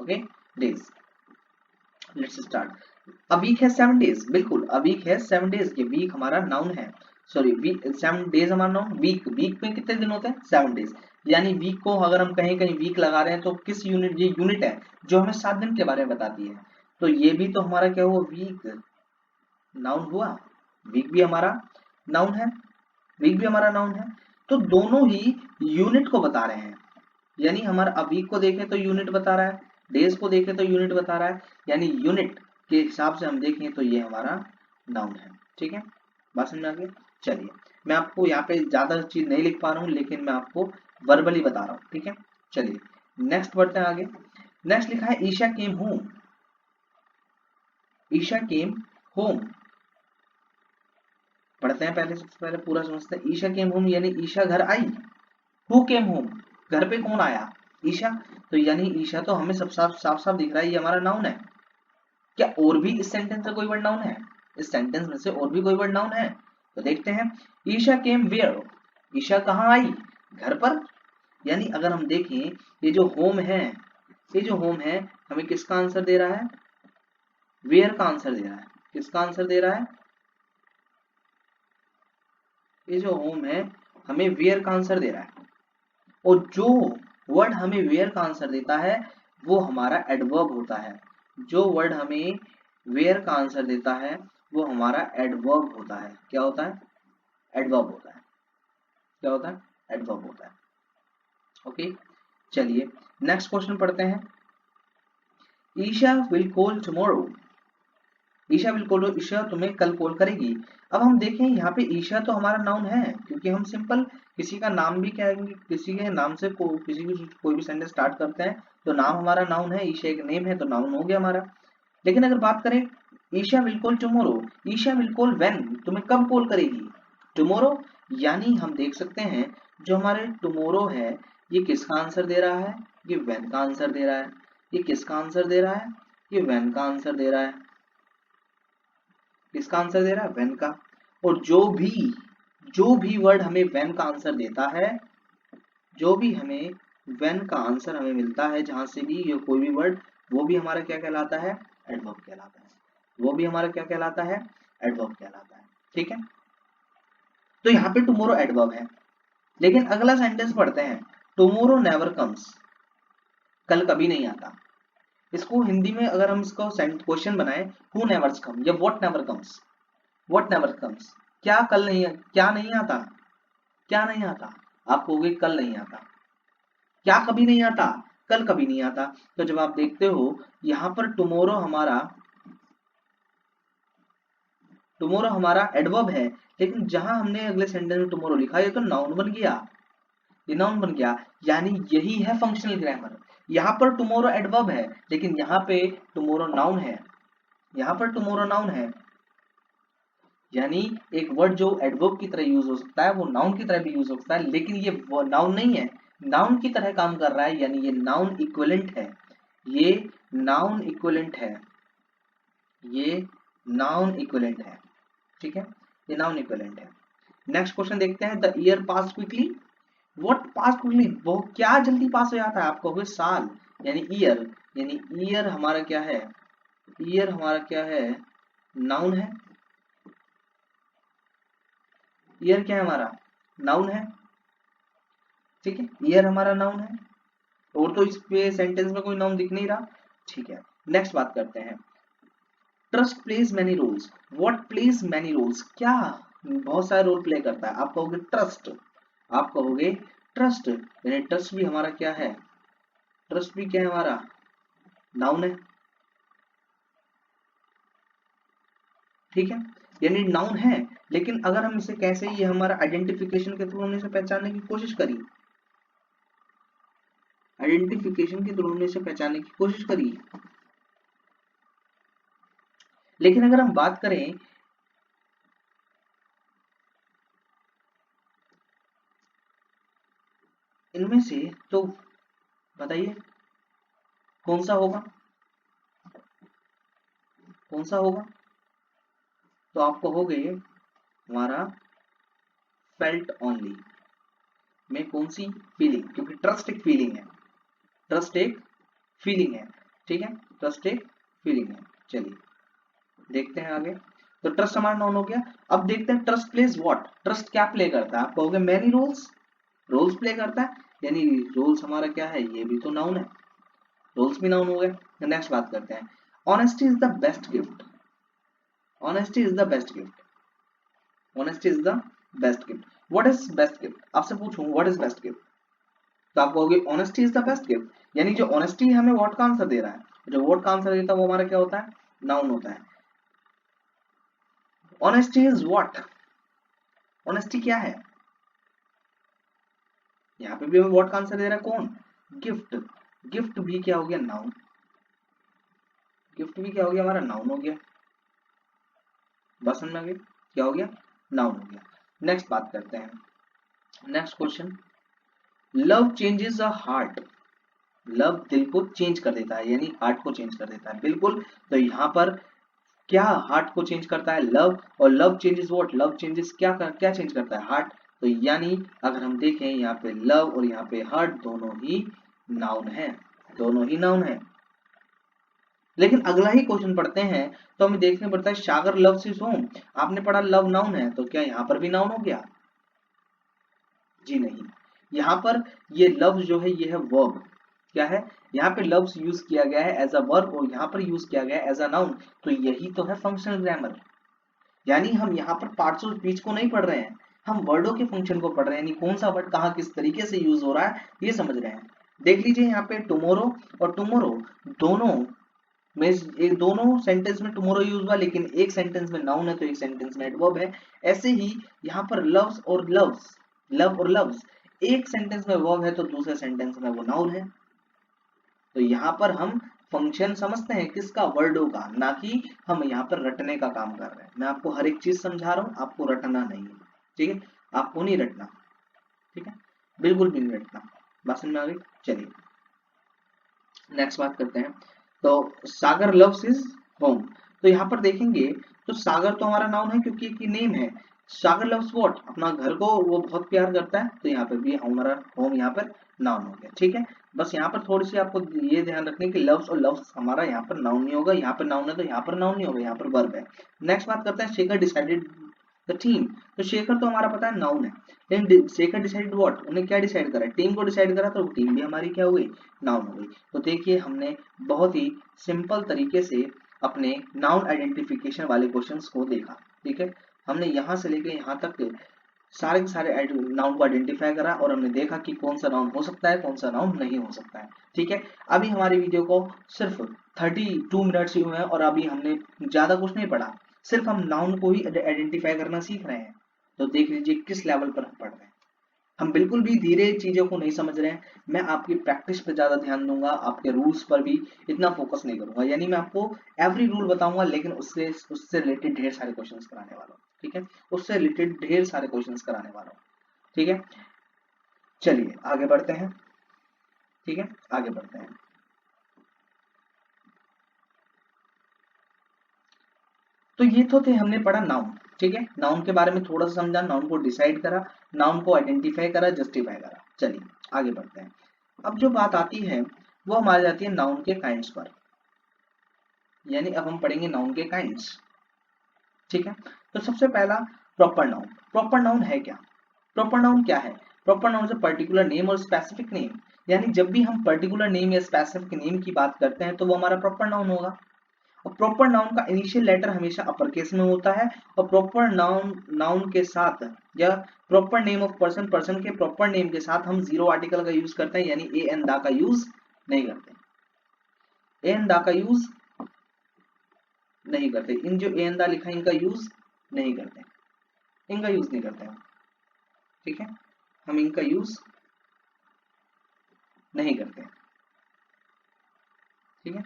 Speaker 1: okay, days, let's start. A week है 7 डेज, बिल्कुल अ वीक है 7 डेज, ये वीक हमारा नाउन है, सॉरी वीक 7 डेज हमारा नाउन, वीक वीक में कितने दिन होते हैं 7 डेज, यानी वीक को अगर हम कहीं कहीं वीक लगा रहे हैं तो किस यूनिट, ये यूनिट है जो हमें 7 दिन के बारे में बताती है, तो ये भी तो हमारा क्या हुआ, वीक नाउन हुआ, वीक भी हमारा नाउन है, वीक भी हमारा नाउन है, तो दोनों ही यूनिट को बता रहे हैं, यानी हमारा अब वीक को देखें तो यूनिट बता रहा है, डेज को देखें तो यूनिट बता रहा है, यानी यूनिट के हिसाब से हम देखें तो ये हमारा नाउन है। ठीक है, बात समझ आ गई। चलिए मैं आपको यहाँ पे ज्यादा चीज नहीं लिख पा रहा हूँ, लेकिन मैं आपको वर्बली बता रहा हूँ। ठीक है, चलिए नेक्स्ट बढ़ते हैं आगे। नेक्स्ट लिखा है Isha came home, Isha came home, पढ़ते हैं पहले, सबसे पहले पूरा समझते हैं। ईशा केम होम यानी ईशा घर आई, हु केम होम, घर पे कौन आया, ईशा, तो यानी ईशा तो हमें सब साफ साफ साफ दिख रहा है, ये हमारा नाउन है। क्या और भी इस सेंटेंस में कोई वर्ड नाउन है, इस सेंटेंस में से और भी कोई वर्ड नाउन है, तो देखते हैं। ईशा केम वेयर, ईशा कहाँ आई, घर पर, यानी अगर हम देखें ये जो होम है, ये जो होम है हमें किसका आंसर दे रहा है, वेयर का आंसर दे रहा है, किसका आंसर दे रहा है, ये जो होम है हमें वेयर का आंसर दे रहा है, और जो वर्ड हमें वेयर का आंसर देता है वो हमारा एडवर्ब होता है, जो वर्ड हमें वेयर का आंसर देता है वो हमारा एडवर्ब होता है, क्या होता है, एडवर्ब होता है, क्या होता है, एडवर्ब होता है। ओके, चलिए नेक्स्ट क्वेश्चन पढ़ते हैं। Isha will call tomorrow, Isha will call, Isha तुम्हें कल कॉल करेगी। अब हम देखें यहाँ पे ईशा तो हमारा नाउन है, क्योंकि हम सिंपल किसी का नाम भी कहेंगे, किसी के नाम से किसी भी कोई भी सेंटेंस स्टार्ट करते हैं तो नाम हमारा नाउन है, ईशा एक नेम है तो नाउन हो गया हमारा। लेकिन अगर बात करें Isha will call tomorrow, Isha will call when, तुम्हें कब कॉल करेगी, टुमारो, यानी हम देख सकते हैं जो हमारे टुमारो है ये किसका आंसर दे रहा है, ये व्हेन का आंसर दे रहा है, ये किसका आंसर दे रहा है, ये व्हेन का आंसर दे रहा है, किसका आंसर दे रहा है, व्हेन का। और जो भी वर्ड हमें व्हेन का आंसर देता है, जो भी हमें व्हेन का आंसर हमें मिलता है जहां से भी ये कोई भी वर्ड, वो भी हमारा क्या कहलाता है, एडवर्ब कहलाता है, वो भी हमारा क्या कहलाता है, एडवर्ब कहलाता है। ठीक है, तो यहाँ पे टुमारो एडवर्ब है। लेकिन अगला सेंटेंस पढ़ते हैं, टुमारो नेवर कम्स, कल कभी नहीं आता। इसको हिंदी में अगर हम इसको क्वेश्चन बनाए, हु नेवर्स कम या what never comes, what never comes, क्या कल नहीं, क्या नहीं आता, क्या नहीं आता, आप कहोगे कल नहीं आता, क्या कभी नहीं आता, कल कभी नहीं आता। तो जब आप देखते हो यहां पर टुमारो हमारा एडवर्ब है, लेकिन जहां हमने अगले सेंटेंस में टुमारो लिखा ये तो नाउन बन गया, ये नाउन बन गया, यानी यही है फंक्शनल ग्रामर। यहाँ पर टुमारो एडवर्ब है लेकिन यहाँ पे टुमारो नाउन है, यहाँ पर टुमारो नाउन है, यानी एक वर्ड जो एडवर्ब की तरह यूज हो सकता है वो नाउन की तरह भी यूज हो सकता है, लेकिन ये नाउन नहीं है, नाउन की तरह काम कर रहा है, यानी ये नाउन इक्विवेलेंट है, ये नाउन इक्विवेलेंट है, ये नाउन इक्विवेलेंट है। ठीक है, ये नाउन इक्विवेलेंट है। नेक्स्ट क्वेश्चन देखते हैं, the year pass quickly, what pass quickly, वो क्या जल्दी पास हो जाता है, आप कहोगे साल, यानी ईयर, यानी ईयर हमारा क्या है, ईयर हमारा क्या है, नाउन है, ईयर क्या है हमारा, नाउन है। ठीक है, ईयर हमारा नाउन है, और तो इस पे सेंटेंस में कोई नाउन दिख नहीं रहा। ठीक है, नेक्स्ट बात करते हैं, trust plays many roles, what plays many roles, क्या बहुत सारे रोल प्ले करता है, आप कहोगे ट्रस्ट, आप कहोगे ट्रस्ट, यानी ट्रस्ट भी हमारा क्या है, ट्रस्ट भी क्या है हमारा, नाउन है। ठीक है, यानी नाउन है, लेकिन अगर हम इसे कैसे, ये हमारा आइडेंटिफिकेशन के थ्रू हमने इसे पहचानने की कोशिश करी, आइडेंटिफिकेशन के थ्रू हमने इसे पहचानने की कोशिश करी, लेकिन अगर हम बात करें इनमें से तो बताइए कौन सा होगा, कौन सा होगा, तो आप कहोगे हमारा फेल्ट ओनली, में कौन सी, फीलिंग, क्योंकि ट्रस्ट एक फीलिंग है, ट्रस्ट एक फीलिंग है। ठीक है, ट्रस्ट एक फीलिंग है। चलिए देखते हैं आगे। तो ट्रस्ट हमारा नाउन हो गया। अब देखते हैं ट्रस्ट प्लेज व्हाट, ट्रस्ट क्या प्ले करता है। आप कहोगे मैनी रोल्स, रोल्स प्ले करता है, यानी रोल्स हमारा क्या है, ये भी तो नाउन है, रोल्स भी नाउन हो गए। नेक्स्ट बात करते हैं, honesty is the best gift, honesty is the best gift, honesty is the best gift. What is best gift, आपसे पूछूं व्हाट इज बेस्ट गिफ्ट, तो आप कहोगे honesty is the best gift, यानी जो ऑनेस्टी हमें व्हाट का आंसर दे रहा है, जो व्हाट का आंसर देता है वो हमारा क्या होता है, नाउन होता है। ऑनेस्टी इज व्हाट, ऑनेस्टी क्या है, यहाँ पे भी हमें व्हाट का आंसर दे रहा है कौन, गिफ्ट, गिफ्ट भी क्या हो गया, नाउन, गिफ्ट भी क्या हो गया हमारा, नाउन हो गया। बस समझ में आ गया, क्या हो गया, नाउन हो गया। नेक्स्ट बात करते हैं, next question, love changes a heart, love दिल को चेंज कर देता है, यानी हार्ट को चेंज कर देता है, बिल्कुल। तो यहाँ पर क्या हार्ट को चेंज करता है, लव, और love changes what, love changes क्या चेंज करता है, हार्ट। तो यानी अगर हम देखें यहाँ पे लव और यहाँ पे हार्ट दोनों ही नाउन है, दोनों ही नाउन है। लेकिन अगला ही क्वेश्चन पढ़ते हैं तो हमें देखने पड़ता है, सागर लव्स हिज होम, आपने पढ़ा लव नाउन है, तो क्या यहाँ पर भी नाउन हो गया, जी नहीं। यहाँ पर ये लव जो है ये है वर्ब, क्या है, यहाँ पे लव्स यूज किया गया है एज अ वर्ब और यहाँ पर यूज किया गया है एज अ नाउन, तो यही तो है फंक्शनल ग्रामर। यानी हम यहाँ पर पार्ट्स ऑफ स्पीच को नहीं पढ़ रहे हैं, हम वर्डों के फंक्शन को पढ़ रहे हैं, यानी कौन सा वर्ड कहाँ किस तरीके से यूज हो रहा है ये समझ रहे हैं। देख लीजिए यहाँ पे टुमारो और टुमारो दोनों में, एक दोनों सेंटेंस में टुमारो यूज हुआ, लेकिन एक सेंटेंस में नाउन है तो एक सेंटेंस में एडवर्ब है। ऐसे ही यहाँ पर लव्स और लव्स, लव और लव्स, एक सेंटेंस में वर्ब है तो दूसरे सेंटेंस में वो नाउन है। तो यहाँ पर हम फंक्शन समझते हैं किसका, वर्डों का, ना कि हम यहाँ पर रटने का काम कर रहे हैं। मैं आपको हर एक चीज समझा रहा हूँ, आपको रटना नहीं है, ठीक है, आपको नहीं रटना, ठीक है, बिल्कुल भी नहीं रटना। बात समझ में आ गई, चलिए नेक्स्ट बात करते हैं। तो सागर लव्स हिज होम, तो यहाँ पर देखेंगे तो सागर तो हमारा नाउन है क्योंकि एक नेम है। सागर लव्स व्हाट, अपना घर को वो बहुत प्यार करता है, तो यहाँ पर भी हमारा होम यहाँ पर नाउन हो गया, ठीक है। बस यहाँ पर थोड़ी सी आपको ये ध्यान रखने की लव्स और लव्स हमारा यहाँ पर नाउन नहीं होगा, यहाँ पर नाउन है तो यहाँ पर नाउन नहीं होगा, यहाँ पर वर्ब है। नेक्स्ट बात करते हैं, शेखर डिसाइडेड द टीम, तो शेखर तो हमारा पता है नाउन है, लेकिन शेखर डिसाइडेड व्हाट, उन्हें क्या डिसाइड करा, टीम को डिसाइड करा, तो टीम भी हमारी क्या हो गई, नाउन हो गई। तो देखिए हमने बहुत ही सिंपल तरीके से अपने नाउन आइडेंटिफिकेशन वाले क्वेश्चंस को देखा, ठीक है। हमने यहाँ से लेके यहाँ तक सारे के सारे नाउन को आइडेंटिफाई करा और हमने देखा कि कौन सा नाउन हो सकता है कौन सा नाउन नहीं हो सकता है, ठीक है। अभी हमारी वीडियो को सिर्फ 32 मिनट्स ही हुए हैं और अभी हमने ज्यादा कुछ नहीं पढ़ा, सिर्फ हम नाउन को ही आइडेंटिफाई करना सीख रहे हैं। तो देख लीजिए किस लेवल पर हम पढ़ रहे हैं, हम बिल्कुल भी धीरे चीजों को नहीं समझ रहे हैं। मैं आपकी प्रैक्टिस पे ज्यादा ध्यान दूंगा, आपके रूल्स पर भी इतना फोकस नहीं करूंगा, यानी मैं आपको एवरी रूल बताऊंगा लेकिन उससे रिलेटेड ढेर सारे क्वेश्चंस कराने वाला हूँ, ठीक है, उससे रिलेटेड ढेर सारे क्वेश्चंस कराने वाला हूँ, ठीक है। चलिए आगे बढ़ते हैं, ठीक है, आगे बढ़ते हैं। तो ये तो थे, हमने पढ़ा नाउन, ठीक है, नाउन के बारे में थोड़ा सा समझा, नाउन को डिसाइड करा, नाउन को आइडेंटिफाई करा, जस्टिफाई करा। चलिए आगे बढ़ते हैं। अब जो बात आती है वो हमारी जाती है नाउन के काइंड्स पर, यानी अब हम पढ़ेंगे नाउन के काइंड्स, ठीक है। तो सबसे पहला प्रॉपर नाउन, प्रॉपर नाउन है क्या, प्रॉपर नाउन क्या है, प्रॉपर नाउन से पर्टिकुलर नेम और स्पेसिफिक नेम, यानी जब भी हम पर्टिकुलर नेम या स्पेसिफिक नेम की बात करते हैं तो वो हमारा प्रॉपर नाउन होगा। और प्रॉपर नाउन का इनिशियल लेटर हमेशा अपर केस में होता है, और प्रॉपर नाउन नाउन के साथ या proper name of person, person के प्रॉपर नेम के साथ हम जीरो आर्टिकल का यूज करते हैं, यानी ए एन दा का यूज नहीं करते, ए एन दा का यूज नहीं करते, इन जो ए एन दा लिखा है इनका यूज नहीं करते, इनका यूज नहीं करते हम, ठीक है, हम इनका यूज नहीं करते, ठीक है,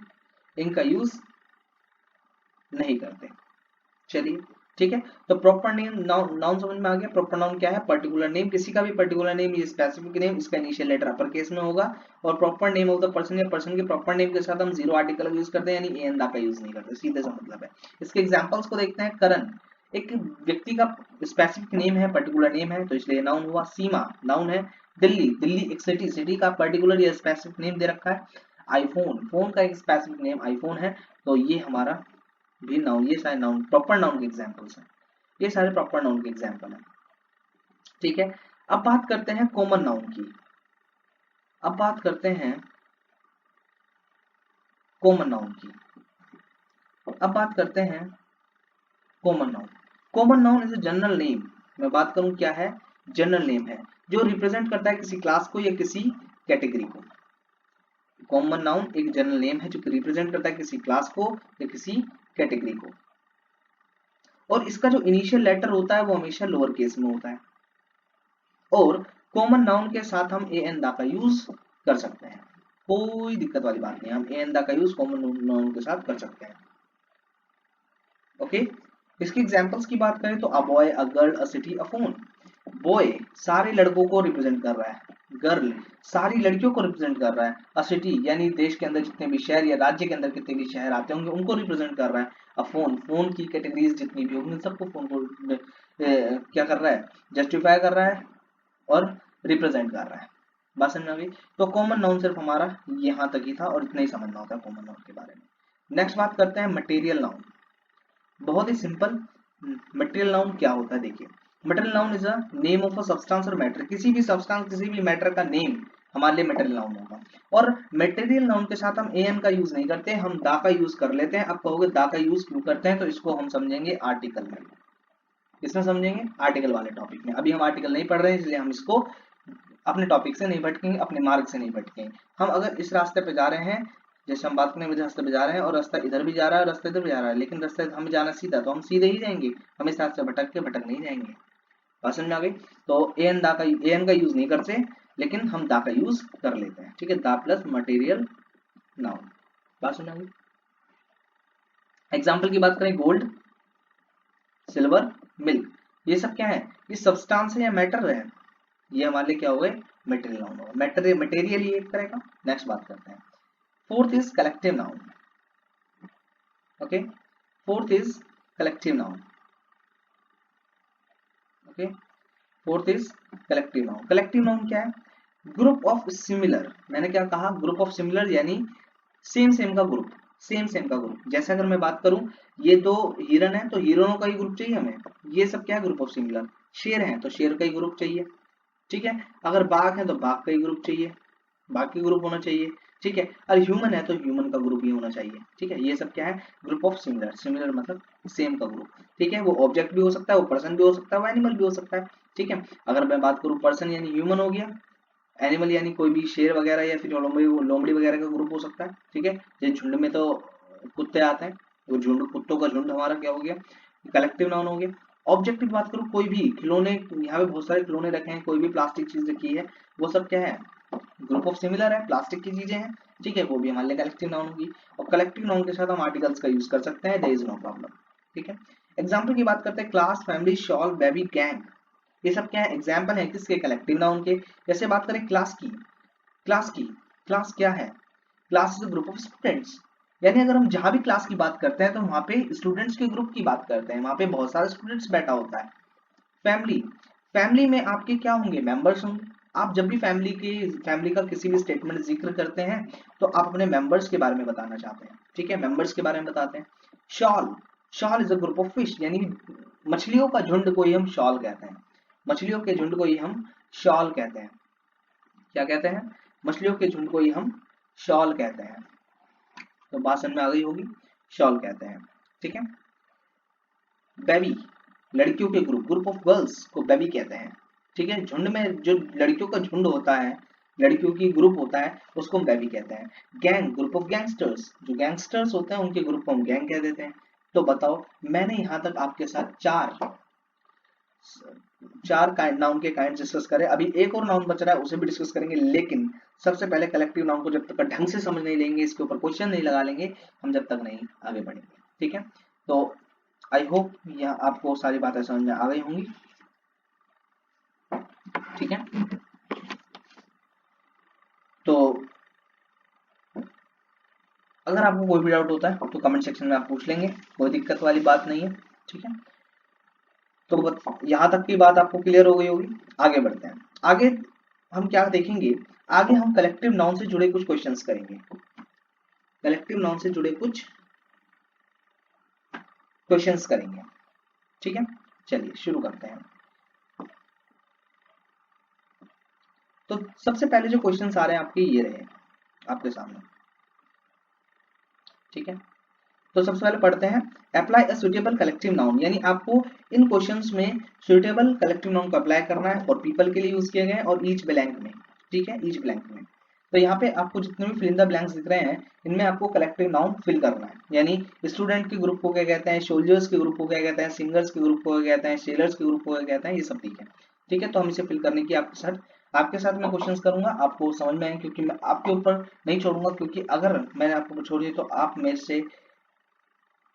Speaker 1: इनका यूज नहीं करते। चलिए ठीक है, तो प्रॉपर नेम नाउन, नाउन समझ में आ गया। प्रॉपर नाउन क्या है, पर्टिकुलर नेम, किसी का भी पर्टिकुलर नेम या स्पेसिफिक नेम, इसका इनिशियल लेटर अपर केस में होगा, और proper name of the person या पर्सन के प्रॉपर नेम के साथ हम जीरो आर्टिकल यूज करते हैं, यानी ए एन दा का यूज नहीं करते, सीधे सा मतलब है। इसके एग्जांपल्स को देखते हैं। करण एक व्यक्ति का स्पेसिफिक नेम है, पर्टिकुलर नेम है, तो इसलिए नाउन हुआ। सीमा नाउन है। दिल्ली, दिल्ली एक सिटी, सिटी का पर्टिकुलर या स्पेसिफिक नेम दे रखा है। आईफोन, फोन का एक स्पेसिफिक नेम आईफोन है, तो ये हमारा भी नाउन, ये सारे नाउन प्रॉपर नाउन के एग्जांपल्स हैं, ये सारे प्रॉपर नाउन के एग्जांपल हैं। ठीक है, अब बात करते हैं कॉमन नाउन की। अब बात करते हैं कॉमन नाउन की। अब बात करते हैं common noun. Common noun is a general name. मैं बात करूं क्या है, जनरल नेम है जो रिप्रेजेंट करता है किसी क्लास को या किसी कैटेगरी को। कॉमन नाउन एक जनरल नेम है जो रिप्रेजेंट करता है किसी क्लास को या किसी कैटेगरी को, और इसका जो इनिशियल लेटर होता है वो हमेशा लोअर केस में होता है। और कॉमन नाउन के साथ हम ए एन दा का यूज कर सकते हैं, कोई दिक्कत वाली बात नहीं, हम ए एन दा का यूज कॉमन नाउन के साथ कर सकते हैं। ओके, इसके एग्जांपल्स की बात करें तो a boy, a girl, a city, a phone. Boy सारे लड़कों को रिप्रेजेंट कर रहा है, गर्ल सारी लड़कियों को रिप्रेजेंट कर रहा है, अ सिटी यानी देश के अंदर जितने भी शहर या राज्य के अंदर कितने भी शहर आते होंगे उनको रिप्रेजेंट कर रहा है, अ फोन फोन की कैटेगरीज जितनी भी होंगी सबको फोन को क्या कर रहा है, जस्टिफाई कर रहा है और रिप्रेजेंट कर रहा है। बात समझ में आ गई। तो कॉमन नाउन सिर्फ हमारा यहाँ तक ही था और इतना ही समझना होता है कॉमन नाउन के बारे में। नेक्स्ट बात करते हैं मटेरियल नाउन। बहुत ही सिंपल, मटेरियल नाउन क्या होता है देखिए। Material noun is a name of a substance और मैटर, किसी भी सब्सटेंस किसी भी मैटर का नेम हमारे लिए मटेरियल नाउन होगा। और मटेरियल नाउन के साथ हम एन का यूज नहीं करते, हम दा का यूज कर लेते हैं। अब कहोगे दा का यूज क्यों करते हैं, तो इसको हम समझेंगे आर्टिकल में। इसमें समझेंगे आर्टिकल वाले टॉपिक में। अभी हम आर्टिकल नहीं पढ़ रहे हैं इसलिए हम इसको अपने टॉपिक से नहीं भटकेंगे, अपने मार्ग से नहीं भटकेंगे। हम अगर इस रास्ते पे जा रहे हैं, जैसे हम बात करने रास्ते पे जा रहे हैं और रास्ता इधर भी जा रहा है रास्ता इधर भी जा रहा है, लेकिन रास्ते हमें जाना सीधा तो हम सीधे ही जाएंगे, हम इस रास्ते भटक नहीं जाएंगे। बात समझ में आ गई। तो एन का यूज नहीं करते, लेकिन हम दा का यूज कर लेते हैं। ठीक है, दा प्लस मटेरियल नाउन। बात समझ में आ गई। एग्जाम्पल की बात करें, गोल्ड, सिल्वर, मिल्क, ये सब क्या है, ये सब्सटेंस है या मैटर है, ये हमारे लिए क्या हो गए, मटेरियल नाउन होगा। मटेरियल ये एक तरह का। नेक्स्ट बात करते हैं, fourth is collective noun. Okay, fourth is collective noun. Okay, fourth is collective noun. Collective noun क्या है, ग्रुप ऑफ सिमिलर। मैंने क्या कहा, ग्रुप ऑफ सिमिलर यानी सेम सेम का ग्रुप, सेम सेम का ग्रुप। जैसे अगर मैं बात करूं, ये दो हिरन है तो हिरनों का ही ग्रुप चाहिए हमें, ये सब क्या है, ग्रुप ऑफ सिमिलर। शेर है तो शेर का ही ग्रुप चाहिए। ठीक है, अगर बाघ है तो बाघ का ही ग्रुप चाहिए, बाघ की ग्रुप होना चाहिए। ठीक है, और ह्यूमन है तो ह्यूमन का ग्रुप ही होना चाहिए। ठीक है, ये सब क्या है, ग्रुप ऑफ सिमिलर। सिमिलर मतलब सेम का ग्रुप। ठीक है, वो ऑब्जेक्ट भी हो सकता है, वो पर्सन भी हो सकता है, वो एनिमल भी हो सकता है। ठीक है, अगर मैं बात करूं पर्सन यानी ह्यूमन हो गया, एनिमल यानी कोई भी शेर वगैरह या फिर लोमड़ी वगैरह का ग्रुप हो सकता है। ठीक है, जैसे झुंड में तो कुत्ते आते हैं, वो झुंड, कुत्तों का झुंड हमारा क्या हो गया, कलेक्टिव नाउन हो गया। ऑब्जेक्ट की बात करूं, कोई भी खिलौने, यहाँ पे बहुत सारे खिलौने रखे हैं, कोई भी प्लास्टिक चीज रखी है, वो सब क्या है, ग्रुप ऑफ सिमिलर है, प्लास्टिक की चीजें हैं। ठीक है, वो भी हमारे लिए कलेक्टिव नाउन होगी। और कलेक्टिव नाउन के साथ हम आर्टिकल्स का यूज कर सकते हैं, देयर इज नो प्रॉब्लम। ठीक है, एग्जाम्पल की बात करते हैं, class, family, shawl, baby, gang, ये सब क्या है, एग्जाम्पल है किसके, कलेक्टिव नाउन के। जैसे बात करें क्लास की, क्लास की, क्लास क्या है, class is group of students. यानी अगर हम जहां भी क्लास की बात करते हैं तो वहां पे स्टूडेंट्स के ग्रुप की बात करते हैं, वहां पे बहुत सारे स्टूडेंट्स बैठा होता है। फैमिली, फैमिली में आपके क्या होंगे, मेंबर्स होंगे। आप जब भी फैमिली का किसी भी स्टेटमेंट जिक्र करते हैं तो आप अपने मेंबर्स के बारे में बताना चाहते हैं। ठीक है, मेंबर्स के बारे में बताते हैं। Shawl, shawl is a group of fish, यानी मछलियों का झुंड को ही हम शॉल कहते हैं, मछलियों के झुंड को ही हम शॉल कहते हैं। क्या कहते हैं, मछलियों के झुंड को ही हम शॉल कहते हैं। तो बात समझ में आ गई होगी, शॉल कहते हैं। ठीक है, बेबी, लड़कियों के ग्रुप, ग्रुप ऑफ गर्ल्स को बेबी कहते हैं। ठीक है, झुंड में जो लड़कियों का झुंड होता है, लड़कियों की ग्रुप होता है, उसको हम बेबी कहते हैं। गैंग, ग्रुप ऑफ गैंगस्टर्स, जो गैंगस्टर्स होते हैं उनके ग्रुप को हम गैंग कह देते हैं। तो बताओ, मैंने यहाँ तक आपके साथ चार नाउन के काइंड डिस्कस करें, अभी एक और नाउन बच रहा है उसे भी डिस्कस करेंगे, लेकिन सबसे पहले कलेक्टिव नाउन को जब तक ढंग से समझ नहीं लेंगे, इसके ऊपर क्वेश्चन नहीं लगा लेंगे, हम जब तक नहीं आगे बढ़ेंगे। ठीक है, तो आई होप यह आपको सारी बातें समझ में आ गई होंगी। ठीक है, तो अगर आपको कोई भी डाउट होता है तो कमेंट सेक्शन में आप पूछ लेंगे, कोई दिक्कत वाली बात नहीं है। ठीक है, तो यहाँ तक की बात आपको क्लियर हो गई होगी। आगे बढ़ते हैं, आगे हम क्या देखेंगे, आगे हम कलेक्टिव नाउन से जुड़े कुछ क्वेश्चंस करेंगे, कलेक्टिव नाउन से जुड़े कुछ क्वेश्चंस करेंगे। ठीक है, चलिए शुरू करते हैं। तो सबसे पहले जो क्वेश्चंस आ रहे हैं आपके ये रहे आपके सामने। ठीक है, तो सबसे पहले पढ़ते हैं, apply a suitable collective noun, यानी आपको इन क्वेश्चंस में सुटेबल कलेक्टिव नाउन को अप्लाई करना है और पीपल के लिए यूज किए गए हैं और ईच ब्लैंक में। ठीक है, ईच ब्लैंक में। तो यहाँ पे आपको जितने भी फिल इन द ब्लैंक्स दिख रहे हैं इनमें आपको कलेक्टिव नाउन फिल करना है, यानी स्टूडेंट के ग्रुप को क्या कहते हैं, सोल्जर्स के ग्रुप को क्या कहते हैं, सिंगर्स के ग्रुप को क्या कहते हैं, सेलर्स के ग्रुप को क्या कहते हैं, ये सब दिखे। ठीक है, तो हम इसे फिल करने की आपके साथ मैं क्वेश्चंस करूंगा, आपको समझ में आए, क्योंकि मैं आपके ऊपर नहीं छोड़ूंगा, क्योंकि अगर मैंने आपको छोड़ दिया तो आप मेरे से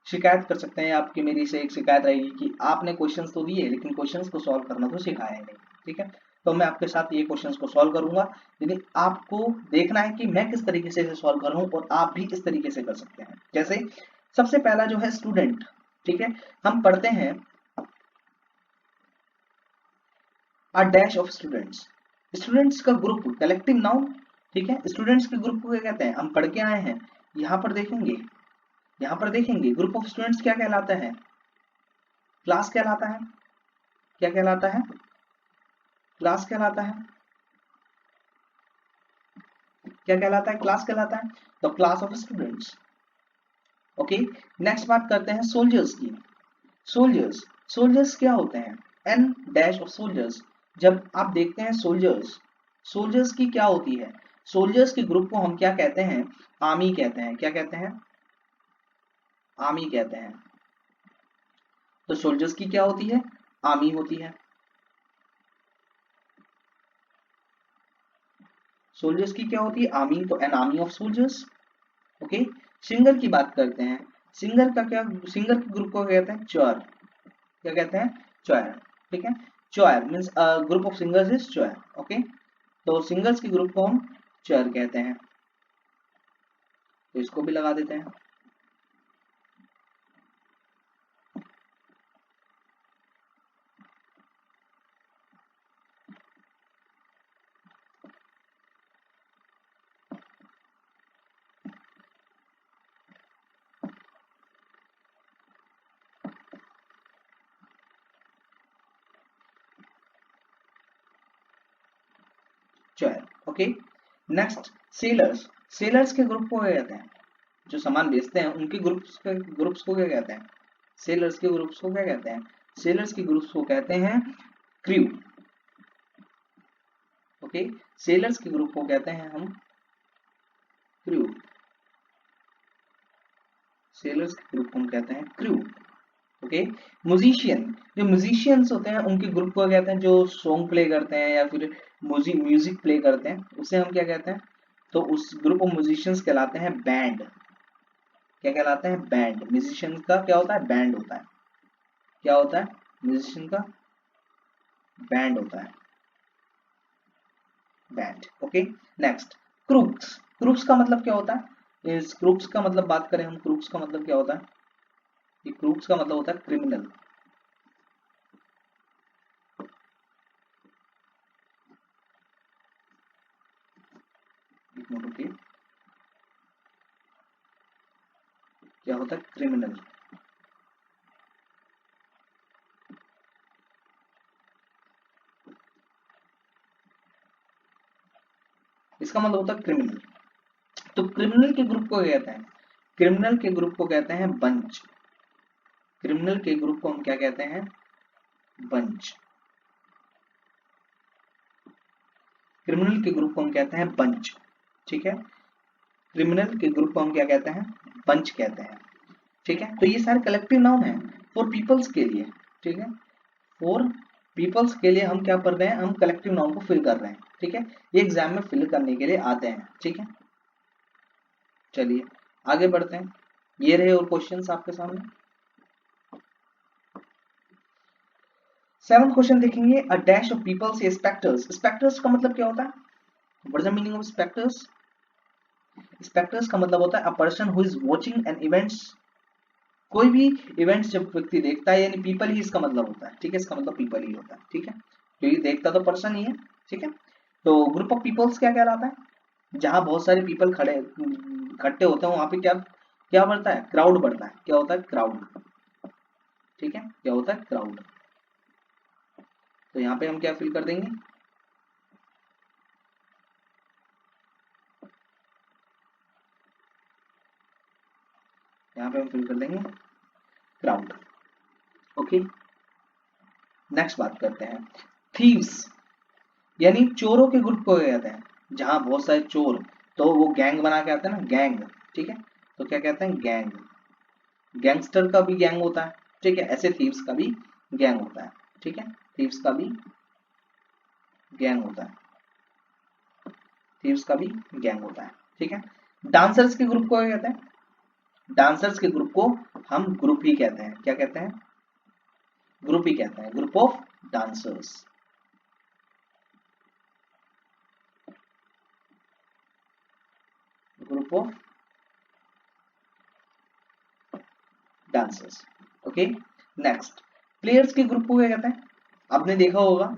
Speaker 1: शिकायत कर सकते हैं। आपकी मेरी से एक शिकायत रहेगी कि आपने क्वेश्चंस तो दिए लेकिन क्वेश्चंस को सॉल्व करना तो सिखाया ही नहीं। ठीक है, तो मैं आपके साथ ये क्वेश्चंस को सॉल्व करूंगा, यानी आपको देखना है कि मैं किस तरीके से इसे सॉल्व कर रहा हूं और आप भी इस तरीके से कर सकते हैं। जैसे सबसे पहला जो है स्टूडेंट। ठीक है, हम पढ़ते हैं अ डैश ऑफ स्टूडेंट्स, स्टूडेंट्स का ग्रुप कलेक्टिव नाउन। ठीक है, स्टूडेंट्स के ग्रुप को क्या कहते हैं, हम पढ़ के आए हैं, यहाँ पर देखेंगे, ग्रुप ऑफ स्टूडेंट्स क्या कहलाता है, क्लास कहलाता है। क्या कहलाता है, क्लास कहलाता है। क्या कहलाता है, क्लास कहलाता है। तो class of students. Okay, next बात करते हैं सोल्जर्स की। सोल्जर्स, सोल्जर्स क्या होते हैं, एन डैश ऑफ सोल्जर्स। जब आप देखते हैं सोल्जर्स, सोल्जर्स की क्या होती है, सोल्जर्स के ग्रुप को हम क्या कहते हैं, आर्मी कहते हैं। क्या कहते हैं, आर्मी कहते हैं। तो सोल्जर्स की क्या होती है, आर्मी होती है। सोल्जर्स की क्या होती है, आर्मी, तो an army of soldiers. Okay, singer की बात करते हैं, सिंगर का क्या, सिंगर के ग्रुप को कहते हैं चोर। क्या कहते हैं, चोर। ठीक है, चोर means group of singers is चोर। ओके, तो सिंगर्स के ग्रुप को हम चोर कहते हैं, तो इसको भी लगा देते हैं। चोर। ओके, नेक्स्ट सेलर्स, सेलर्स के ग्रुप को क्या कहते हैं, जो सामान बेचते हैं उनके ग्रुप्स को क्या कहते हैं, सेलर्स के ग्रुप्स को क्या कहते हैं, सेलर्स के ग्रुप्स को कहते हैं क्रू। ओके, सेलर्स के ग्रुप को कहते हैं हम क्रू, सेलर्स के ग्रुप को हम कहते हैं क्रू। ओके, म्यूजिशियन, जो म्यूजिशियंस होते हैं उनके ग्रुप को कहते हैं जो सॉन्ग प्ले करते हैं या फिर म्यूजिक प्ले करते हैं, उसे हम क्या कहते हैं, तो उस ग्रुप ऑफ म्यूजिशियंस कहलाते हैं बैंड। क्या कहलाते हैं, बैंड। म्यूजिशियन का क्या होता है, बैंड होता है। क्या होता है, म्यूजिशियन का बैंड होता है, band. Okay, next crooks, crooks का मतलब क्या होता है, इस क्रूक्स का मतलब बात करें हम, क्रूक्स का मतलब क्या होता है, ये क्रूक्स का मतलब होता है क्रिमिनल। क्या होता है, क्रिमिनल। इसका मतलब होता है क्रिमिनल। तो क्रिमिनल के ग्रुप को क्या कहते हैं, क्रिमिनल के ग्रुप को कहते हैं बंच। क्रिमिनल के ग्रुप को हम क्या कहते हैं, बंच। क्रिमिनल के ग्रुप को हम कहते हैं बंच। ठीक है, क्रिमिनल के ग्रुप को हम क्या कहते हैं, बंच कहते हैं। ठीक है, तो ये सारे कलेक्टिव नाउन है फॉर पीपल्स के लिए। ठीक है, फॉर पीपल्स के लिए हम क्या कर रहे हैं, हम कलेक्टिव नाउन को फिल कर रहे हैं। ठीक है, ये एग्जाम में फिल करने के लिए आते हैं। ठीक है, चलिए आगे बढ़ते हैं, ये रहे और क्वेश्चंस आपके सामने। 7th क्वेश्चन देखेंगे, अ डैश ऑफ पीपल से स्पेक्टर्स। स्पेक्टर्स का मतलब क्या होता है, what is the meaning of spectators. Spectators का मतलब होता है a person who is watching an events, कोई भी इवेंट्स जब व्यक्ति देखता है, यानी पीपल ही इसका मतलब होता है। ठीक है, इसका मतलब पीपल ही होता है। ठीक है, क्योंकि देखता तो पर्सन ही है। ठीक है, तो ग्रुप ऑफ पीपल्स क्या कहलाता है, जहां बहुत सारे पीपल खड़े इकट्ठे होते हैं वहां पे क्या क्या बढ़ता है, क्राउड बढ़ता है। क्या होता है, क्राउड। ठीक है, क्या होता है क्राउड। तो यहाँ पे हम क्या फिल कर देंगे, यहाँ पे हम फिल कर देंगे क्राउड। ओके, नेक्स्ट बात करते हैं थीव्स, यानी चोरों के ग्रुप को कहते हैं, जहां बहुत सारे चोर, तो वो गैंग बना के आते हैं ना, गैंग, ठीक है, तो क्या कहते हैं गैंग। गैंगस्टर का भी गैंग होता है, ठीक है, ऐसे थीव्स का भी गैंग होता है, ठीक है, थीव्स का भी गैंग होता है, थीव्स का भी गैंग होता है, ठीक है। डांसर्स के ग्रुप को क्या कहते हैं, डांसर्स के ग्रुप को हम ग्रुप ही कहते हैं, क्या कहते हैं, ग्रुप ही कहते हैं, group of dancers. Group of dancers. Okay, next players के ग्रुप को क्या कहते हैं, आपने देखा होगा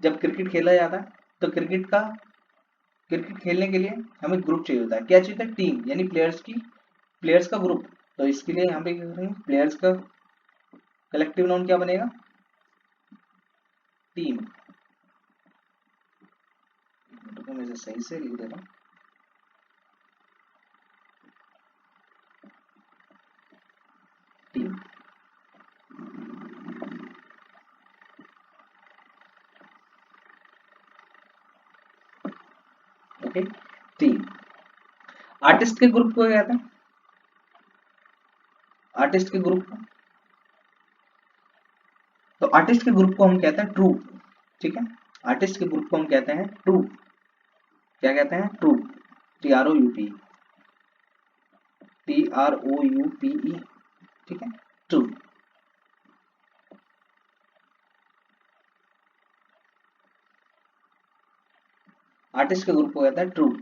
Speaker 1: जब क्रिकेट खेला जाता है तो क्रिकेट खेलने के लिए हमें ग्रुप चाहिए होता है, क्या चाहिए होता है, टीम, यानी प्लेयर्स का ग्रुप। तो इसके लिए यहाँ पे क्या करेंगे, प्लेयर्स का कलेक्टिव नाउन क्या बनेगा, टीम। तो मैं इसे सही से लिख देता हूँ, टीम। Okay, team. आर्टिस्ट के ग्रुप को क्या कहते हैं, आर्टिस्ट के ग्रुप को, तो आर्टिस्ट के ग्रुप को हम कहते हैं ट्रूप, ठीक है, आर्टिस्ट के ग्रुप को हम कहते हैं ट्रूप, क्या कहते हैं ट्रूप, TROUP, TROUPE, ठीक है, ट्रूप। आर्टिस्ट के ग्रुप को कहते हैं ट्रूप।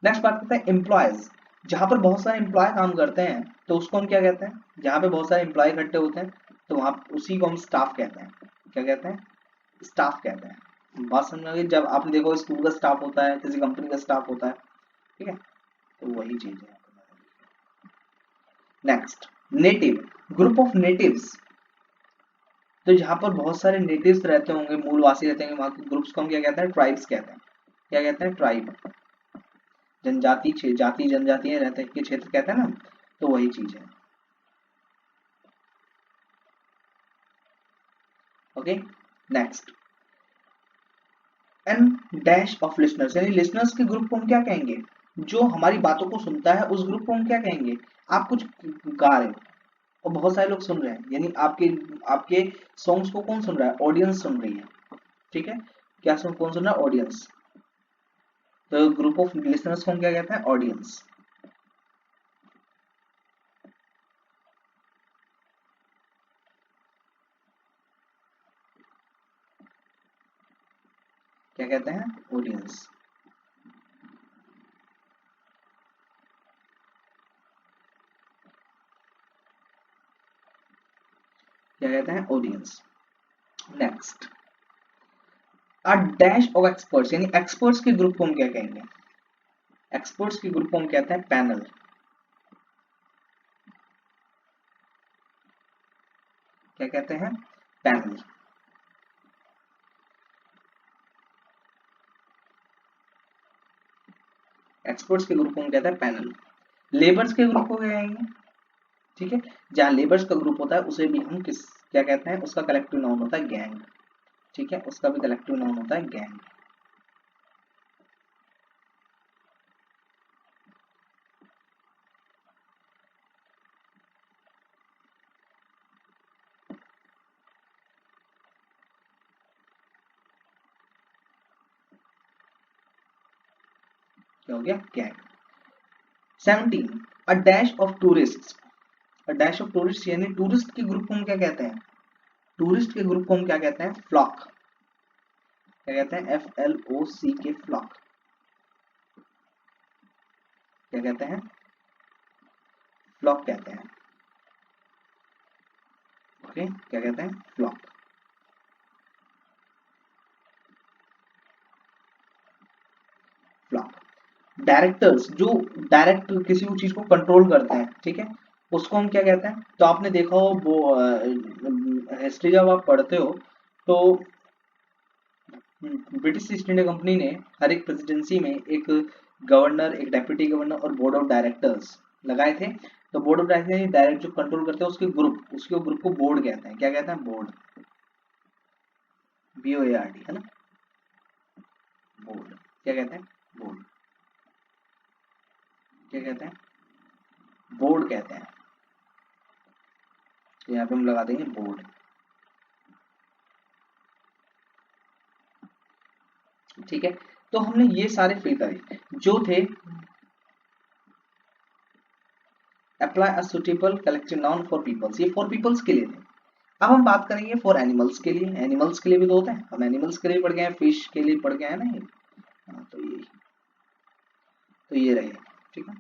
Speaker 1: नेक्स्ट बात करते हैं एम्प्लॉयज, जहां पर बहुत सारे एम्प्लॉय काम करते हैं तो उसको हम क्या कहते हैं, जहां पे बहुत सारे एम्प्लॉय इकट्ठे होते हैं तो वहां उसी को हम स्टाफ कहते हैं, क्या कहते हैं, स्टाफ कहते हैं। बात समझ में आ गई, जब आपने देखो स्कूल का स्टाफ होता है, किसी कंपनी का स्टाफ होता है, ठीक है, तो वही चीज है। Next native, group of natives, तो जहां पर बहुत सारे नेटिव्स रहते होंगे, मूलवासी रहते होंगे, वहां के ग्रुप्स को हम क्या कहते हैं, ट्राइब्स कहते हैं, क्या कहते हैं, ट्राइब। जनजाति जाति जनजातियां रहते हैं के क्षेत्र कहते हैं ना, तो वही चीज है। Okay, next an dash of listeners, यानी लिसनर्स के ग्रुप को हम क्या कहेंगे, जो हमारी बातों को सुनता है उस ग्रुप को हम क्या कहेंगे। आप कुछ गा रहे हो और बहुत सारे लोग सुन रहे हैं, यानी आपके आपके सॉन्ग्स को कौन सुन रहा है, ऑडियंस सुन रही है, ठीक है, क्या कौन सुन रहा है, ऑडियंस। तो ग्रुप ऑफ लिसनर्स को हम क्या कहते हैं, ऑडियंस। क्या कहते हैं, ऑडियंस। क्या कहते हैं, audience. Next a dash of experts, यानी एक्सपर्ट्स के ग्रुप को हम क्या कहेंगे, एक्सपर्ट्स के ग्रुप को हम कहते हैं पैनल, क्या कहते हैं, पैनल। एक्सपर्ट्स के ग्रुप को हम कहते हैं पैनल। लेबर्स के ग्रुप को क्या कहेंगे, ठीक है, जहां लेबर्स का ग्रुप होता है उसे भी हम किस क्या कहते हैं, उसका कलेक्टिव नाउन होता है गैंग, ठीक है, उसका भी कलेक्टिव नाउन होता है गैंग। क्या हो गया, gang. 17 a dash of tourist, a dash of tourist यानी टूरिस्ट के ग्रुप को हम क्या कहते हैं, टूरिस्ट के ग्रुप को हम क्या कहते हैं, फ्लॉक, क्या कहते हैं, FLOCK, फ्लॉक, क्या कहते हैं, फ्लॉक कहते हैं। ओके, क्या कहते हैं, फ्लॉक। फ्लॉक। डायरेक्टर्स, जो डायरेक्ट किसी भी चीज को कंट्रोल करते हैं, ठीक है, उसको हम क्या कहते हैं? तो आपने देखा हो वो हिस्ट्री जब आप पढ़ते हो तो ब्रिटिश ईस्ट इंडिया कंपनी ने हर एक प्रेसिडेंसी में एक गवर्नर, एक डेप्यूटी गवर्नर और बोर्ड ऑफ डायरेक्टर्स लगाए थे। तो बोर्ड ऑफ डायरेक्टर डायरेक्ट जो कंट्रोल करते हैं उसके ग्रुप को बोर्ड कहते हैं। क्या कहते हैं? बोर्ड, BOARD, है ना? बोर्ड क्या कहते हैं? बोर्ड क्या कहते हैं? बोर्ड कहते हैं। तो यहाँ पे हम लगा देंगे बोर्ड। ठीक है, तो हमने ये सारे फिल करे जो थे। Apply a suitable collective noun for peoples, ये फॉर पीपल्स के लिए थे। अब हम बात करेंगे फॉर एनिमल्स के लिए। एनिमल्स के लिए भी तो होता है, हम एनिमल्स के लिए पढ़ गए हैं, फिश के लिए पढ़ गए हैं ना ये। हाँ, तो ये रहे। ठीक है,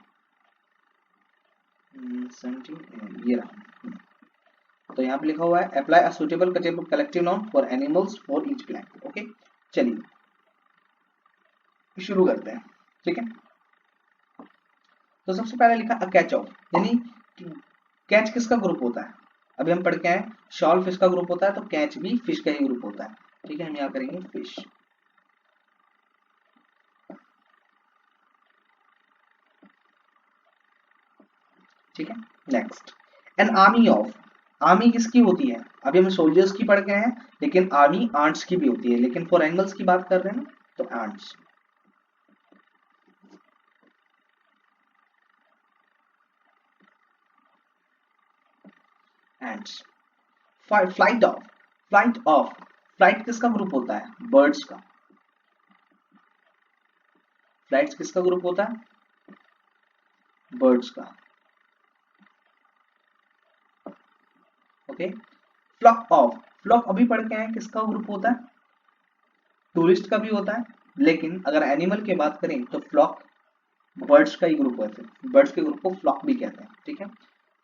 Speaker 1: ये रहा। तो यहाँ पे लिखा हुआ है apply a suitable collective noun for animals for each plant. Okay, चलिए शुरू करते हैं। ठीक है, तो सबसे पहले लिखा अ कैच ऑफ, यानी कैच किसका ग्रुप होता है? अभी हम पढ़ के आए शॉल फिश का ग्रुप होता है, तो कैच भी फिश का ही ग्रुप होता है। ठीक है, हम यहाँ करेंगे फिश। ठीक है, next an army of. Army किसकी होती है? अभी हम सोल्जर्स की पढ़ गए हैं, लेकिन आर्मी आंट्स की भी होती है, लेकिन फॉर एनिमल्स की बात कर रहे हैं ना, तो ants. Ends. Flight of. Flight किसका ग्रुप होता है? बर्ड्स का। फ्लाइट्स किसका ग्रुप होता है? बर्ड्स का। Okay, flock of. फ्लॉक अभी पढ़ के आए किसका ग्रुप होता है? टूरिस्ट का भी होता है, लेकिन अगर एनिमल की बात करें तो फ्लॉक बर्ड्स का ही ग्रुप होता है। बर्ड्स के ग्रुप को फ्लॉक भी कहते हैं। ठीक है,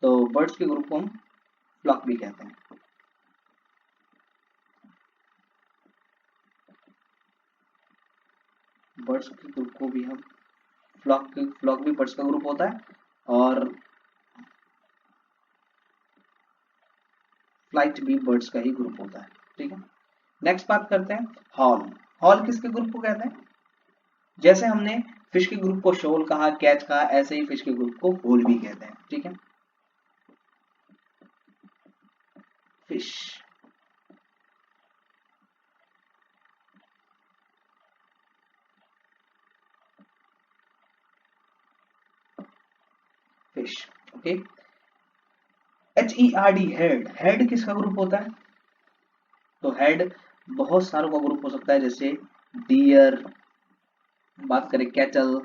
Speaker 1: तो बर्ड्स के ग्रुप को हम फ्लॉक भी कहते हैं। बर्ड्स के ग्रुप को भी हम फ्लॉक भी बर्ड्स का ग्रुप होता है, और फ्लाइट भी बर्ड्स का ही ग्रुप होता है। ठीक है, नेक्स्ट बात करते हैं हॉल। हॉल किसके ग्रुप को कहते हैं? जैसे हमने फिश के ग्रुप को शोल कहा, कैच कहा, ऐसे ही फिश के ग्रुप को होल भी कहते हैं। ठीक है, fish. Fish. Okay, HERD, head. Head किसका ग्रुप होता है? तो हेड बहुत सारों का ग्रुप हो सकता है, जैसे डियर, बात करें कैटल।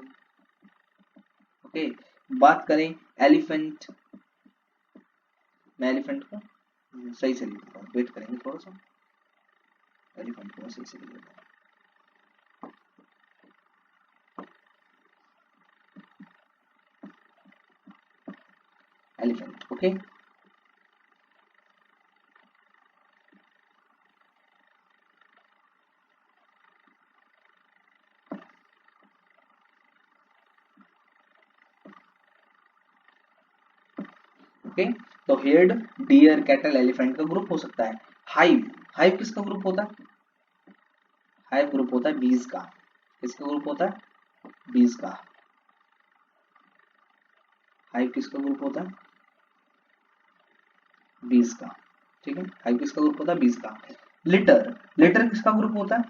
Speaker 1: ओके, बात करें एलिफेंट। मैं एलिफेंट को सही से लिख देता हूँ, वेट करेंगे थोड़ा सा। एलिफेंट को सही से लिख देता हूँ। एलिफेंट। ओके, ओके, तो हेड, डियर, कैटल, एलिफेंट का ग्रुप हो सकता है। हाइव। हाइव किसका ग्रुप होता है? हाइव ग्रुप होता है बीज का। किसका ग्रुप होता है? बीज का। हाइव किसका ग्रुप होता है? बीज का। ठीक है, हाइव किसका ग्रुप होता है? बीज का। लिटर। लिटर किसका ग्रुप होता है?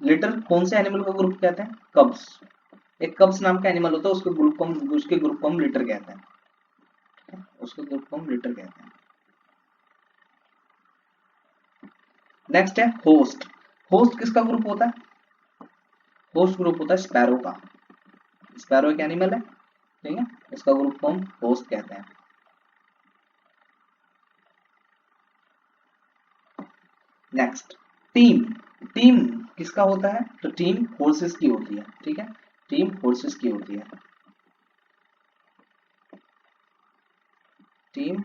Speaker 1: लिटर कौन से एनिमल का ग्रुप कहते हैं? कब्स। एक कब्स नाम का एनिमल होता है, उसके ग्रुप को हम लिटर कहते हैं। उसके ग्रुप को हम लिटर कहते हैं। नेक्स्ट है होस्ट। होस्ट किसका ग्रुप होता है? होस्ट ग्रुप होता है स्पैरो का। स्पैरो एक एनिमल है, ठीक है, इसका ग्रुप को हम होस्ट कहते हैं। Next team. टीम किसका होता है? तो टीम फोर्सेस की होती है। ठीक है, टीम फोर्सेस की होती है। टीम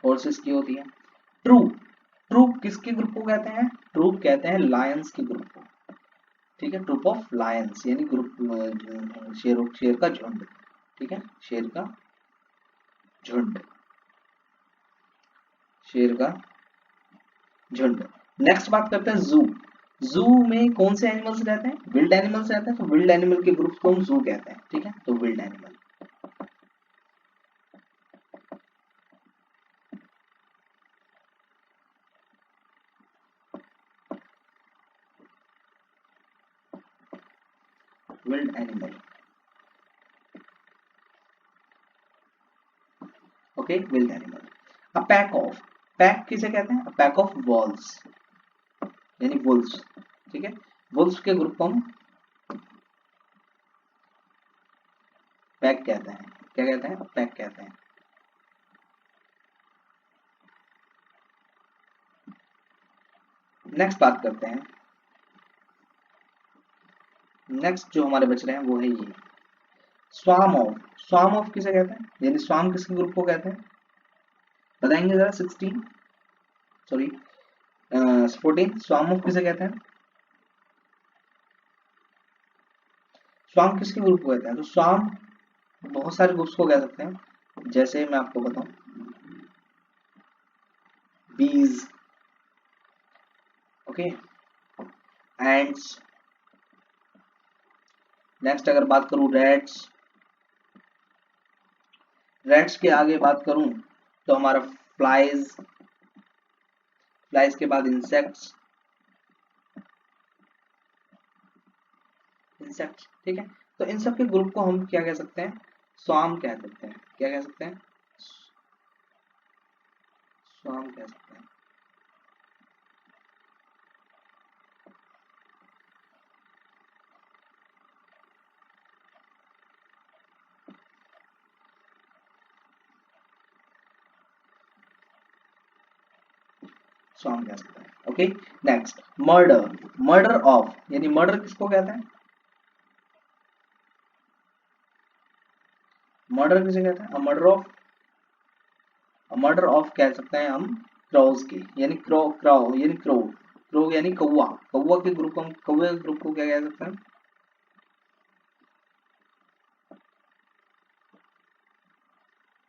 Speaker 1: फोर्सेस की होती है। ट्रूप। ट्रूप किसके ग्रुप को कहते हैं? ट्रूप कहते हैं लायंस के ग्रुप को। ठीक है, ट्रुप ऑफ लायंस यानी ग्रुप, शेर का झुंड, ठीक है, शेर का झुंड, शेर का झुंड। नेक्स्ट बात करते हैं जू। जू में कौन से एनिमल्स रहते हैं? विल्ड एनिमल्स रहते हैं, तो विल्ड एनिमल के ग्रुप को हम जू कहते हैं, ठीक है, तो wild animal. Wild animal, okay, wild animal. A pack of, pack किसे कहते हैं? अ पैक ऑफ वॉल्स यानी वुल्व्स, ठीक है, वुल्व्स के ग्रुप को हम पैक कहते हैं। क्या कहते हैं? पैक कहते हैं। नेक्स्ट बात करते हैं, नेक्स्ट जो हमारे बच रहे हैं वो है ये स्वाम ऑफ। स्वाम ऑफ किसे कहते हैं? यानी स्वाम किसके ग्रुप को कहते हैं? बताएंगे जरा। 16 सॉरी 14 स्वाम ऑफ किसे कहते हैं? स्वाम किसके ग्रुप को कहते हैं? तो स्वाम बहुत सारे ग्रुप्स को कह सकते हैं, जैसे मैं आपको बताऊं, बीज, ओके, एंड्स। नेक्स्ट अगर बात करूं रैट्स, रैट्स के आगे बात करूं तो हमारा फ्लाइज, फ्लाइज के बाद इंसेक्ट्स, इंसेक्ट्स, ठीक है। तो इन सब के ग्रुप को हम क्या कह सकते हैं? स्वाम कह सकते हैं। क्या कह सकते हैं? स्वाम कह सकते हैं। स्वाम कह सकते हैं, okay. Next murder, murder of यानी मर्डर किसको कहते हैं? मर्डर किसे कहते हैं? मर्डर ऑफ, मर्डर ऑफ कह सकते हैं हम क्राउज के, यानी क्रो, क्राउ यानी क्रो, क्रो यानी कौवा, कौवा के ग्रुप, हम कौवे के ग्रुप को क्या कह सकते हैं?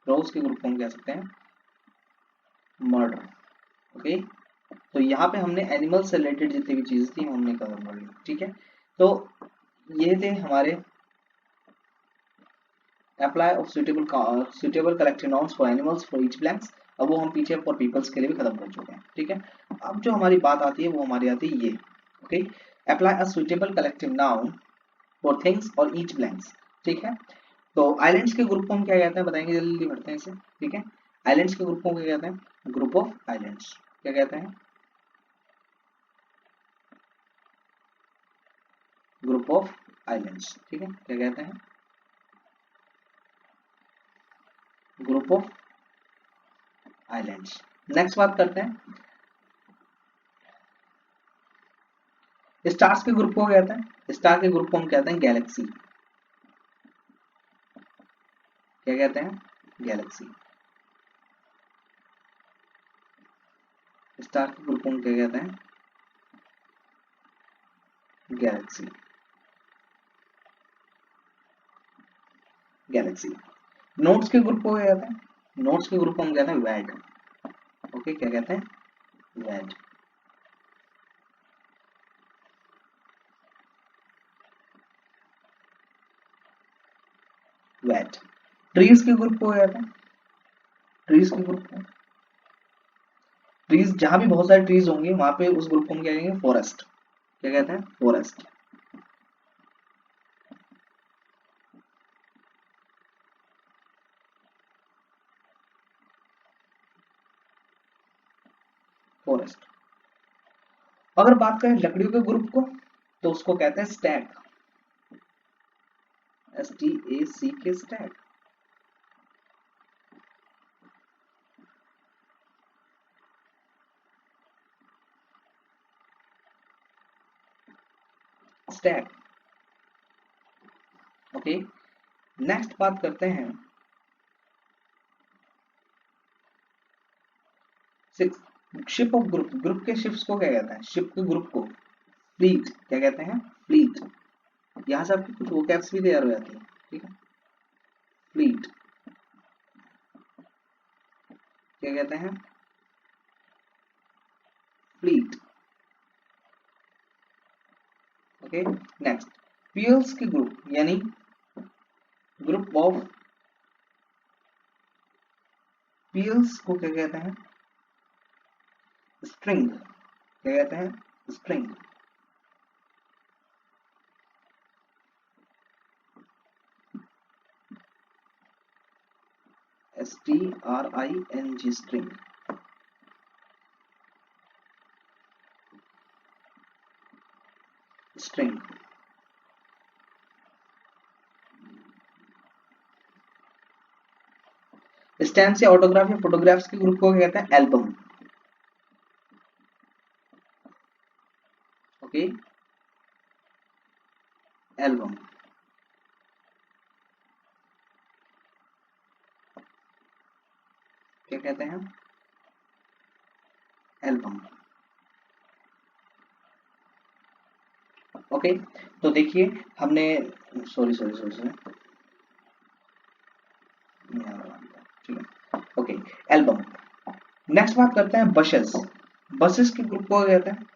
Speaker 1: क्राउज के ग्रुप को हम कह सकते हैं मर्डर, ओके। तो यहाँ पे हमने एनिमल से रिलेटेड जितनी भी चीजें थी हमने कवर कर ली, ठीक है। तो ये थे हमारे apply of suitable collective nouns for animals for each blanks. अब वो हम पीछे फॉर पीपल्स के लिए भी खत्म कर चुके हैं, ठीक है। अब जो हमारी बात आती है वो हमारी आती है ये, okay, apply a suitable collective noun for things और ईच ब्लैंक्स, ठीक है। तो आइलैंड्स के ग्रुप को हम क्या कहते हैं? बताएंगे, जल्दी जल्दी भरते हैं इसे, ठीक है। आइलैंड्स के ग्रुप को क्या कहते हैं? Group of islands. क्या कहते हैं? ग्रुप ऑफ आइलैंड्स, ठीक है। क्या कहते हैं? Group of islands. नेक्स्ट बात करते हैं स्टार्स के ग्रुप को कहते हैं, स्टार के ग्रुप को हम कहते हैं गैलेक्सी। क्या कहते हैं? गैलेक्सी। स्टार के ग्रुप को हम क्या कहते हैं? Galaxy, Galaxy. नोट्स के ग्रुप को क्या कहते हैं? नोट्स के ग्रुप को हम कहते हैं वैड, ओके। क्या कहते हैं? वैड। वैड। ट्रीज के ग्रुप को क्या कहते हैं? ट्रीज के ग्रुप को, ट्रीज जहां भी बहुत सारे ट्रीज होंगे वहां पे उस ग्रुप को हम क्या कहेंगे? फॉरेस्ट। क्या कहते हैं? फॉरेस्ट। फॉरेस्ट। अगर बात करें लकड़ियों के ग्रुप को तो उसको कहते हैं स्टैक, STAC के स्टैक। Stack, okay. नेक्स्ट बात करते हैं शिप ऑफ ग्रुप, ग्रुप के शिप्स को क्या कहते हैं? शिप के ग्रुप को फ्लीट क्या कहते हैं? फ्लीट। यहाँ से आपकी कुछ वोकैब्स भी तैयार हो जाती है, ठीक है। फ्लीट क्या कहते हैं? फ्लीट। ओके, नेक्स्ट फ्यूल्स के ग्रुप यानी ग्रुप ऑफ फ्यूल्स को क्या कहते हैं? स्ट्रिंग। क्या कहते हैं? String. STRING string. String. Stamps या ऑटोग्राफ या फोटोग्राफ्स के ग्रुप को क्या कहते हैं? एल्बम। Okay, album. क्या कहते हैं? एल्बम। ओके, तो देखिए हमने सॉरी सॉरी सॉरी सॉरी ठीक है। Okay, album. नेक्स्ट बात करते हैं बशेस। बसेस के ग्रुप को क्या कहते हैं?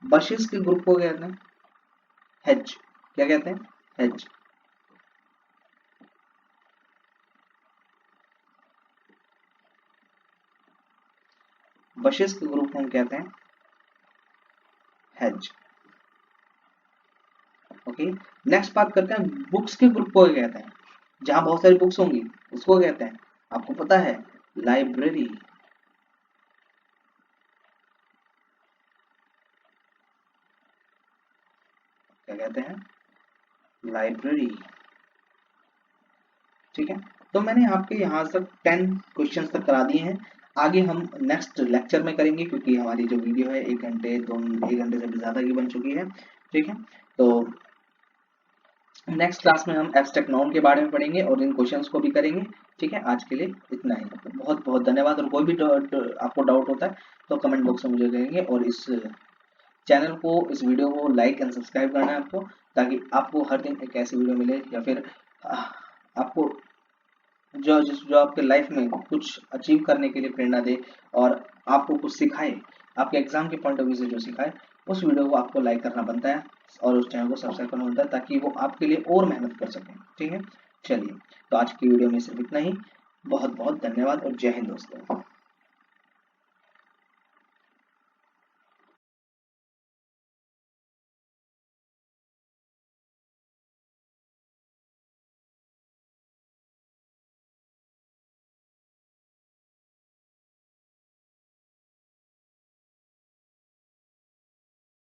Speaker 1: बशेस के ग्रुप को क्या कहते हैं? हेज। क्या कहते हैं? हेज। बशेस के ग्रुप को हम कहते हैं हेज। ओके, नेक्स्ट बात करते हैं बुक्स के ग्रुप को क्या कहते हैं? जहां बहुत सारी बुक्स होंगी उसको कहते हैं, आपको पता है, लाइब्रेरी। क्या कहते हैं? लाइब्रेरी। ठीक है, तो मैंने आपके यहाँ तक 10 क्वेश्चंस तक करा दिए हैं। आगे हम नेक्स्ट लेक्चर में करेंगे क्योंकि हमारी जो वीडियो है 1 घंटे 1 घंटे से भी ज़्यादा की बन चुकी है। ठीक है, तो नेक्स्ट क्लास में हम एब्स्ट्रैक्ट नाउन के बारे में पढ़ेंगे और इन क्वेश्चंस को भी करेंगे। ठीक है, आज के लिए इतना ही। बहुत बहुत धन्यवाद, और कोई भी आपको डाउट होता है तो कमेंट बॉक्स में मुझे करेंगे, और इस चैनल को, इस वीडियो को लाइक एंड सब्सक्राइब करना है आपको, ताकि आपको हर दिन एक ऐसी वीडियो मिले, या फिर आपको जो आपके लाइफ में कुछ अचीव करने के लिए प्रेरणा दे और आपको कुछ सिखाए, आपके एग्जाम के पॉइंट ऑफ व्यू से जो सिखाए, उस वीडियो को आपको लाइक करना बनता है और उस चैनल को सब्सक्राइब करना बनता है, ताकि वो आपके लिए और मेहनत कर सकें। ठीक है, चलिए, तो आज की वीडियो में सिर्फ इतना ही। बहुत बहुत धन्यवाद और जय हिंद दोस्तों।